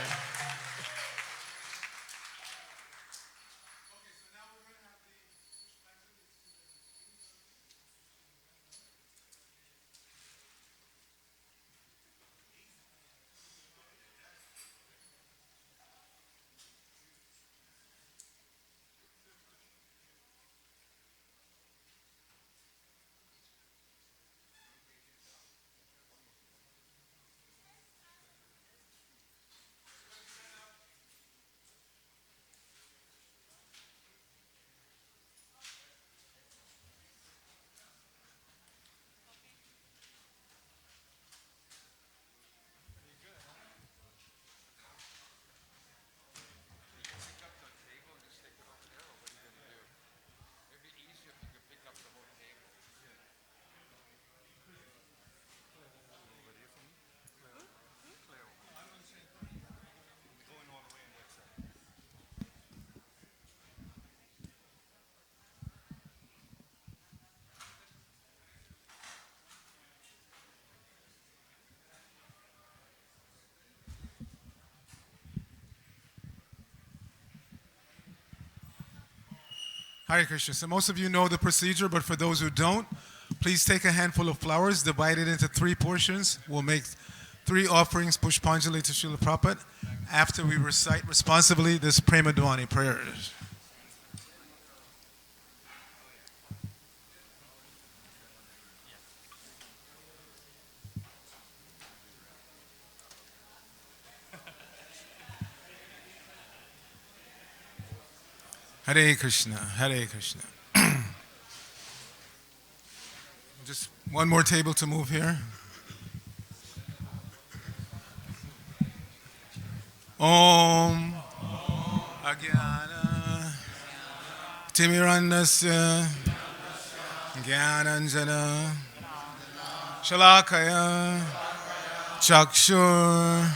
Hare Krishna. So most of you know the procedure, but for those who don't, please take a handful of flowers, divide it into 3 portions. We'll make 3 offerings, Pushpanjali to Srila Prabhupada, after we recite responsibly this Prema Dwani prayers. Hare Krishna, Hare Krishna. Just one more table to move here. Om Agyana Timirandasya Jnananjana Shalakaya Chakshur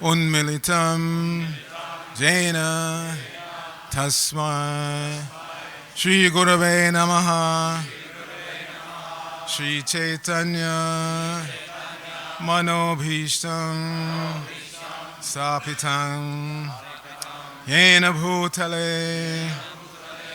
Unmilitam Jena Tasmai Shri Gurave Namaha Shri Chaitanya Manobhishtam Sapitam Yena Bhutale